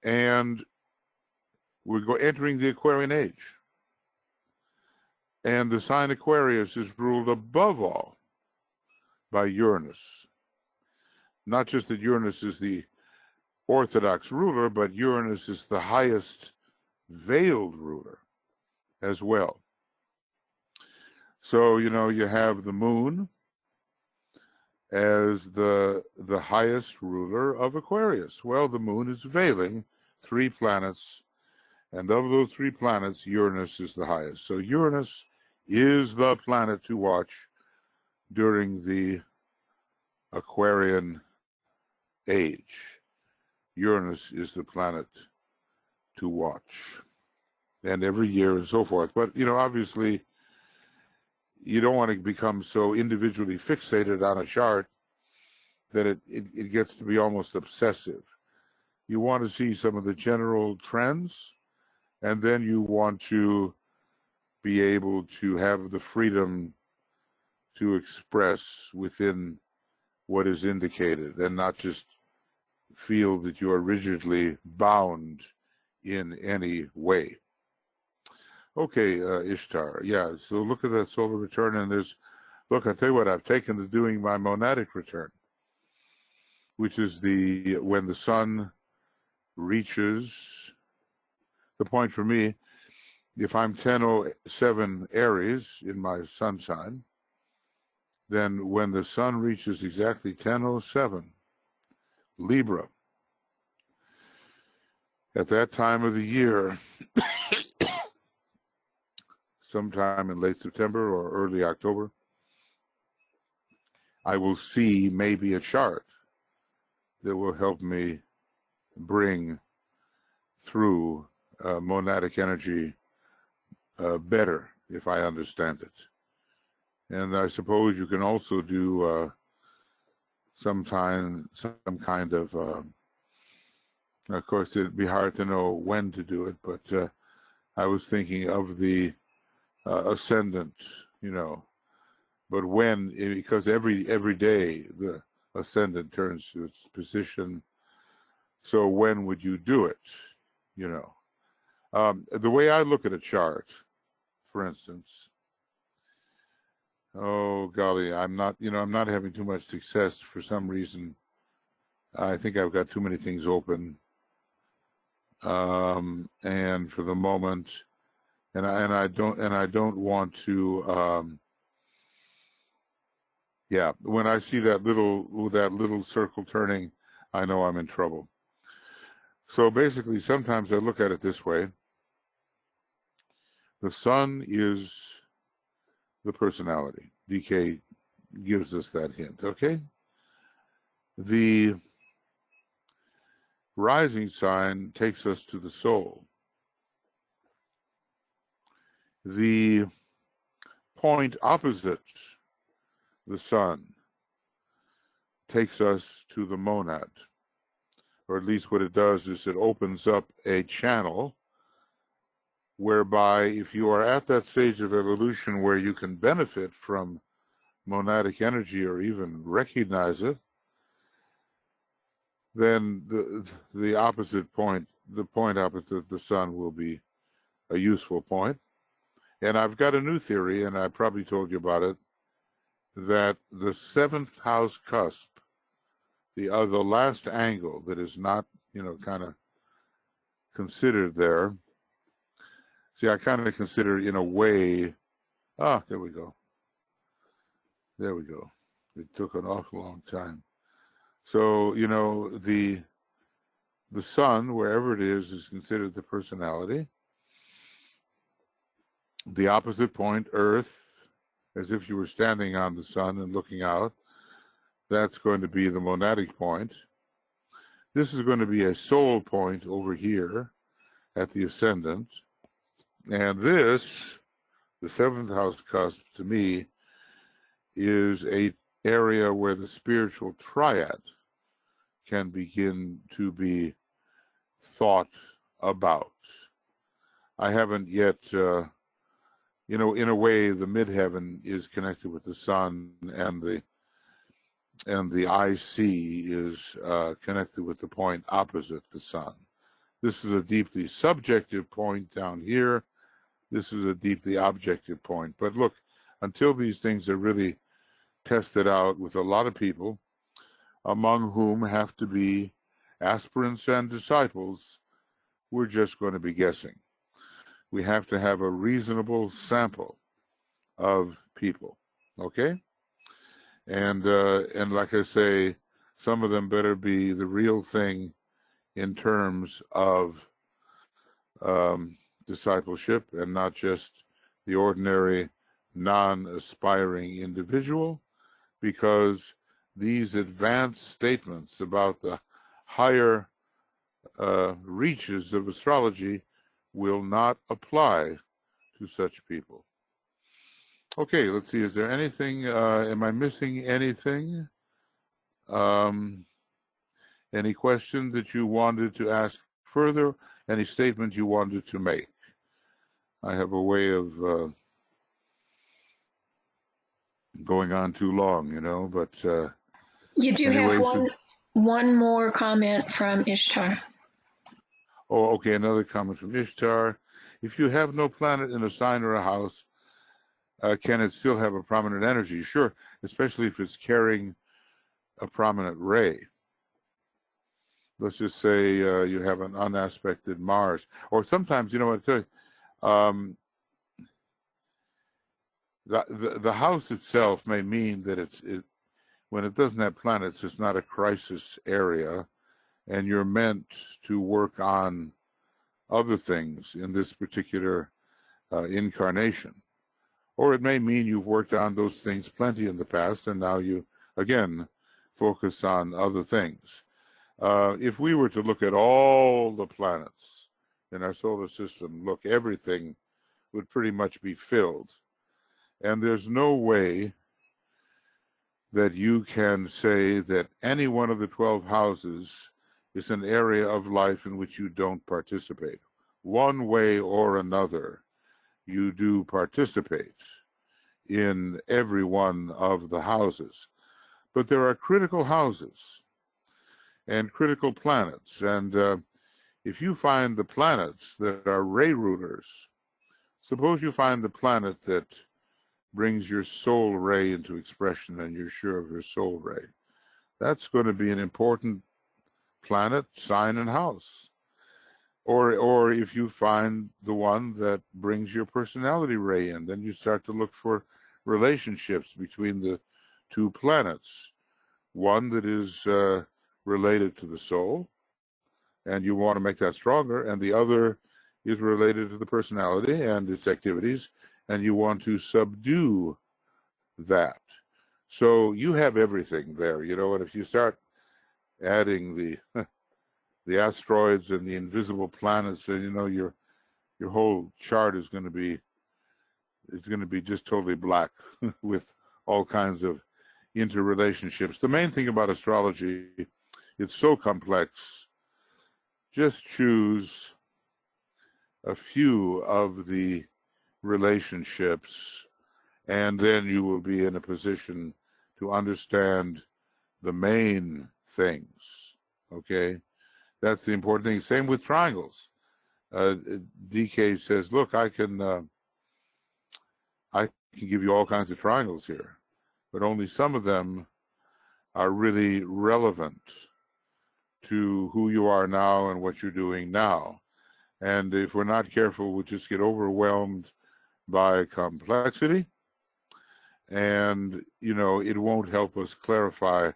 and we're entering the Aquarian age. And the sign Aquarius is ruled above all by Uranus. Not just that Uranus is the orthodox ruler, but Uranus is the highest veiled ruler as well. So, you have the moon as the highest ruler of Aquarius. Well, the moon is veiling three planets, and of those three planets, Uranus is the highest. So Uranus is the planet to watch during the Aquarian age. Uranus is the planet to watch, and every year and so forth. But, obviously, you don't want to become so individually fixated on a chart that it gets to be almost obsessive. You want to see some of the general trends, and then you want to be able to have the freedom to express within what is indicated and not just feel that you are rigidly bound in any way. Okay, Ishtar. Yeah, so look at that solar return, and look, I'll tell you what, I've taken to doing my monadic return, which is when the sun reaches the point for me. If I'm 1007 Aries in my sun sign, then when the sun reaches exactly 1007 Libra, at that time of the year, sometime in late September or early October, I will see maybe a chart that will help me bring through monadic energy better, if I understand it. And I suppose you can also do some kind of course, it'd be hard to know when to do it, but I was thinking of the Ascendant, but when, because every day the Ascendant turns to its position. So when would you do it? The way I look at a chart, for instance, oh golly, I'm not having too much success for some reason. I think I've got too many things open, and for the moment, and I don't want to. Yeah, when I see that little circle turning, I know I'm in trouble. So basically, sometimes I look at it this way. The sun is the personality. DK gives us that hint, okay? The rising sign takes us to the soul. The point opposite the sun takes us to the monad, or at least what it does is it opens up a channel whereby if you are at that stage of evolution where you can benefit from monadic energy or even recognize it, then the opposite point, the point opposite the sun, will be a useful point. And I've got a new theory, and I probably told you about it, that the seventh house cusp, the last angle that is not, kind of considered there. See, I kind of consider in a way, there we go. There we go. It took an awful long time. So, the sun, wherever it is considered the personality. The opposite point, Earth, as if you were standing on the sun and looking out, that's going to be the monadic point. This is going to be a soul point over here at the Ascendant. And this, the seventh house cusp, to me, is a area where the spiritual triad can begin to be thought about. I haven't yet, in a way, the midheaven is connected with the sun, and the IC is connected with the point opposite the sun. This is a deeply subjective point down here. This is a deeply objective point. But look, until these things are really tested out with a lot of people, among whom have to be aspirants and disciples, we're just going to be guessing. We have to have a reasonable sample of people, okay? And like I say, some of them better be the real thing in terms of discipleship, and not just the ordinary non-aspiring individual, because these advanced statements about the higher reaches of astrology will not apply to such people. Okay, let's see. Is there anything? Am I missing anything? Any question that you wanted to ask further? Any statement you wanted to make? I have a way of going on too long, you know, but You do anyways, have one more comment from Ishtar. Oh, okay, another comment from Ishtar. If you have no planet in a sign or a house, can it still have a prominent energy? Sure, especially if it's carrying a prominent ray. Let's just say you have an unaspected Mars. Or sometimes, you know what I tell you, the house itself may mean that when it doesn't have planets, it's not a crisis area, and you're meant to work on other things in this particular incarnation. Or it may mean you've worked on those things plenty in the past, and now you, again, focus on other things. If we were to look at all the planets in our solar system, look, everything would pretty much be filled. And there's no way that you can say that any one of the 12 houses is an area of life in which you don't participate. One way or another, you do participate in every one of the houses. But there are critical houses and critical planets. And if you find the planets that are ray rulers, suppose you find the planet that brings your soul ray into expression and you're sure of your soul ray, that's going to be an important planet, sign, and house. Or if you find the one that brings your personality ray in, then you start to look for relationships between the two planets. One that is related to the soul, and you want to make that stronger, and the other is related to the personality and its activities, and you want to subdue that. So you have everything there, you know, and if you start adding the asteroids and the invisible planets, and you know, your whole chart is going to be just totally black with all kinds of interrelationships. The main thing about astrology, it's so complex. Just choose a few of the relationships, and then you will be in a position to understand the main things. Okay? That's the important thing. Same with triangles. DK says, look, I can give you all kinds of triangles here, but only some of them are really relevant to who you are now and what you're doing now. And if we're not careful, we'll just get overwhelmed by complexity, and, you know, it won't help us clarify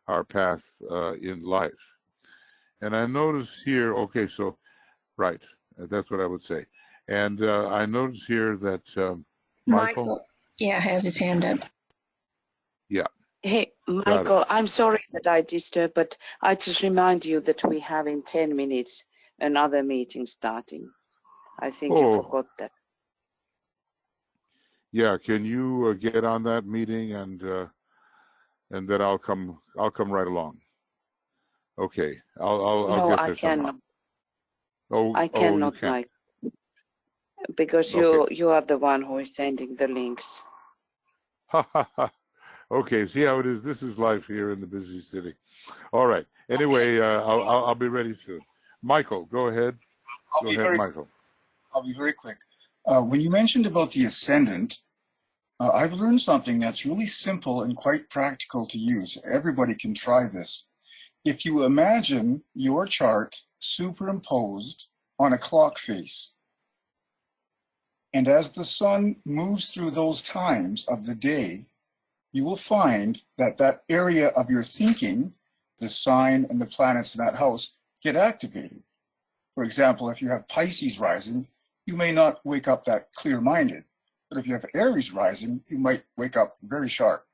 our path in life. And I notice here, okay, so, right, that's what I would say. And I notice here that Michael, yeah, has his hand up. Yeah. Hey, Michael, I'm sorry that I disturbed, but I just remind you that we have in 10 minutes another meeting starting. I think you forgot that. Yeah, can you get on that meeting, and then I'll come right along. Okay, I'll get there somehow. No, I cannot, Mike, because you are the one who is sending the links. Okay, see how it is. This is life here in the busy city. All right. Anyway, I'll be ready soon. Michael, go ahead. Michael. I'll be very quick. When you mentioned about the Ascendant, I've learned something that's really simple and quite practical to use. Everybody can try this. If you imagine your chart superimposed on a clock face, and as the sun moves through those times of the day, you will find that that area of your thinking, the sign and the planets in that house, get activated. For example, if you have Pisces rising, you may not wake up that clear-minded. But if you have Aries rising, you might wake up very sharp.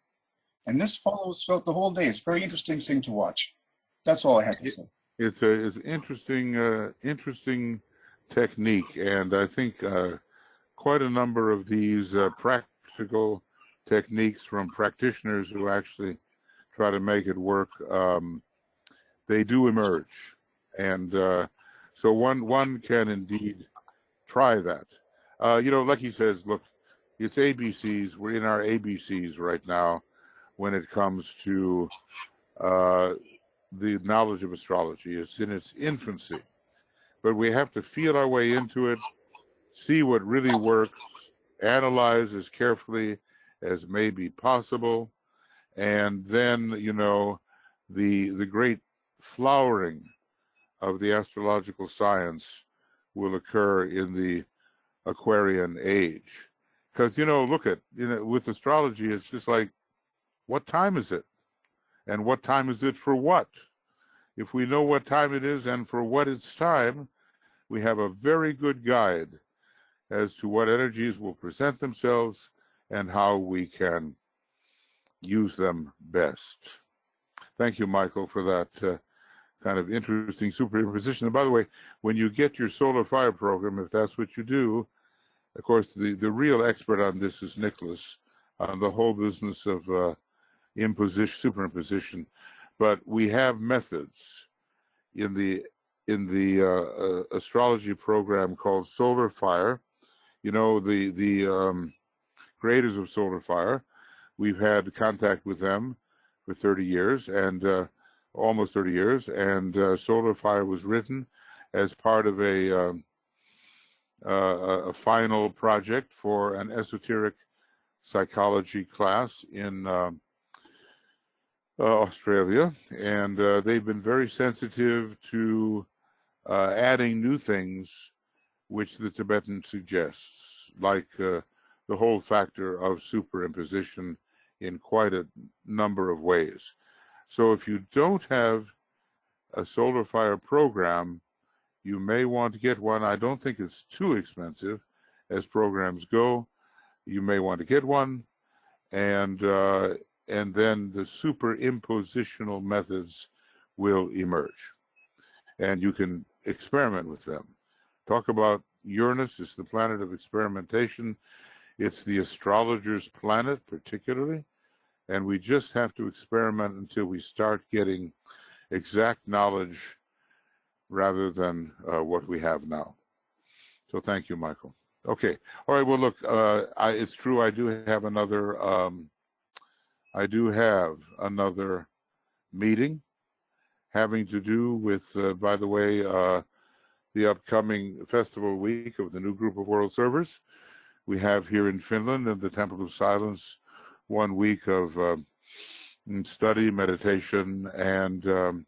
And this follows throughout the whole day. It's a very interesting thing to watch. That's all I have to say. It's interesting technique, and I think quite a number of these practical techniques from practitioners who actually try to make it work, they do emerge, and so one can indeed try that. Like he says, look, it's ABCs. We're in our ABCs right now when it comes to the knowledge of astrology. It's in its infancy, but we have to feel our way into it, see what really works, analyze as carefully as may be possible, and then, the great flowering of the astrological science will occur in the Aquarian age. Because, look at, with astrology, it's just like, what time is it? And what time is it for what? If we know what time it is and for what it's time, we have a very good guide as to what energies will present themselves and how we can use them best. Thank you, Michael, for that kind of interesting superimposition. And by the way, when you get your solar fire program, if that's what you do, of course, the real expert on this is Nicholas, on the whole business of superimposition. But we have methods in the astrology program called Solar Fire. The creators of Solar Fire, we've had contact with them for 30 years, and almost 30 years, and Solar Fire was written as part of a final project for an esoteric psychology class in Australia, and they've been very sensitive to adding new things which the Tibetan suggests, like the whole factor of superimposition in quite a number of ways. So if you don't have a Solar Fire program, you may want to get one. I don't think it's too expensive as programs go. You may want to get one, and then the superimpositional methods will emerge, and you can experiment with them. Talk about Uranus. It's the planet of experimentation. It's the astrologer's planet, particularly, and we just have to experiment until we start getting exact knowledge rather than what we have now. So thank you, Michael. Okay. All right. Well, look, it's true. I do have another meeting having to do with, by the way, the upcoming festival week of the new group of world servers. We have here in Finland in the Temple of Silence 1 week of study, meditation, and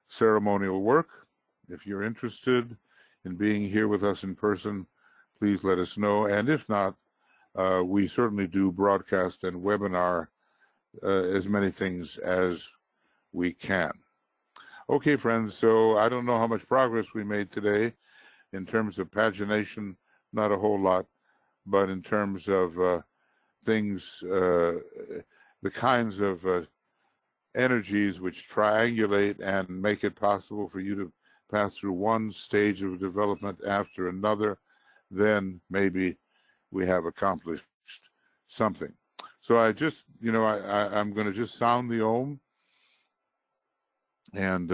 ceremonial work. If you're interested in being here with us in person, please let us know. And if not, we certainly do broadcast and webinar as many things as we can. Okay, friends, so I don't know how much progress we made today in terms of pagination, not a whole lot, but in terms of things, the kinds of energies which triangulate and make it possible for you to pass through one stage of development after another, then maybe we have accomplished something. So I just, I'm going to just sound the Om, and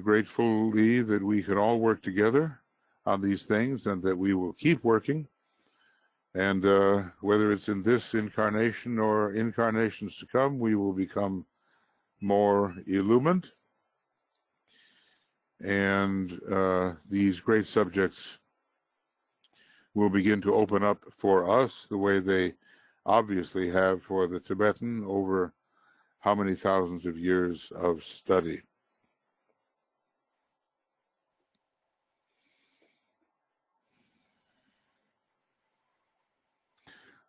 gratefully that we can all work together on these things, and that we will keep working. And whether it's in this incarnation or incarnations to come, we will become more illumined. And these great subjects will begin to open up for us the way they obviously have for the Tibetan over how many thousands of years of study.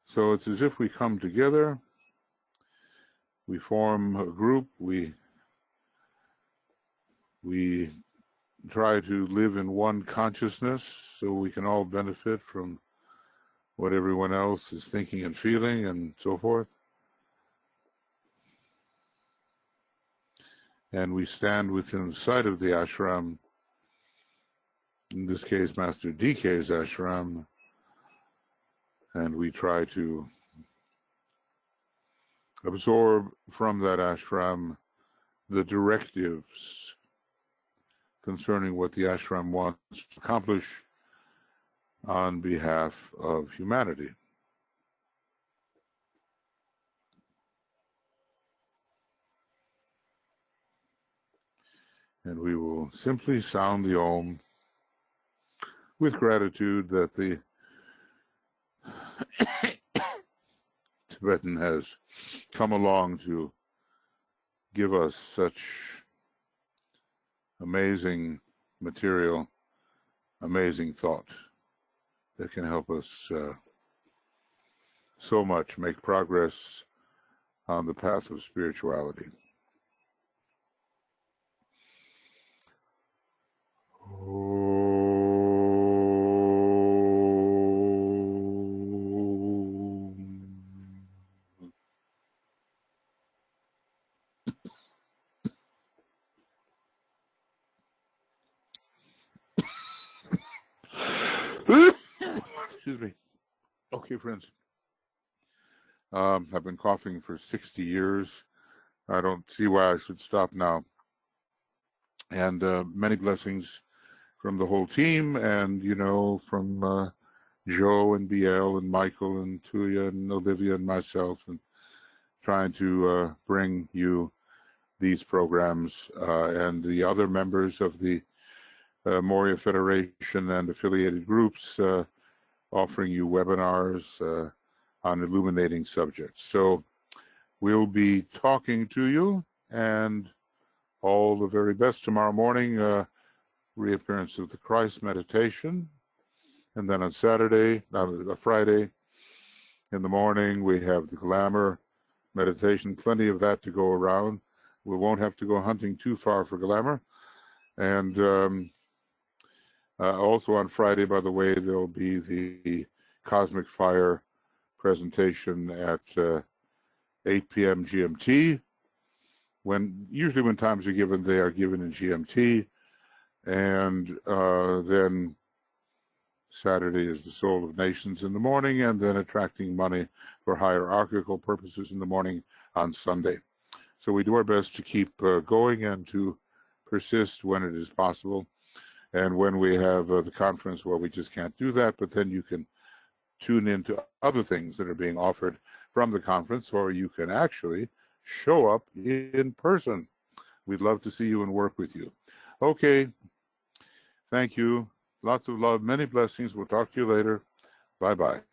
So it's as if we come together, we form a group, we try to live in one consciousness so we can all benefit from what everyone else is thinking and feeling and so forth. and we stand within sight of the ashram, in this case Master DK's ashram, and we try to absorb from that ashram the directives concerning what the ashram wants to accomplish on behalf of humanity. And we will simply sound the Om with gratitude that the Tibetan has come along to give us such amazing material, amazing thought that can help us so much make progress on the path of spirituality. Excuse me. Okay, friends. I've been coughing for 60 years. I don't see why I should stop now. And many blessings from the whole team, and, you know, from Joe and BL and Michael and Tuya and Olivia and myself, and trying to bring you these programs and the other members of the Moria Federation and affiliated groups offering you webinars on illuminating subjects. So we'll be talking to you, and all the very best tomorrow morning, reappearance of the Christ meditation. And then on Saturday, Friday in the morning, we have the glamour meditation, plenty of that to go around. We won't have to go hunting too far for glamour. And also on Friday, by the way, there'll be the Cosmic Fire presentation at 8 p.m. GMT. Usually when times are given, they are given in GMT. And then Saturday is the Soul of Nations in the morning, and then attracting money for hierarchical purposes in the morning on Sunday. So we do our best to keep going and to persist when it is possible. And when we have the conference, well, we just can't do that, but then you can tune into other things that are being offered from the conference, or you can actually show up in person. We'd love to see you and work with you. Okay. Thank you. Lots of love, many blessings. We'll talk to you later. Bye-bye.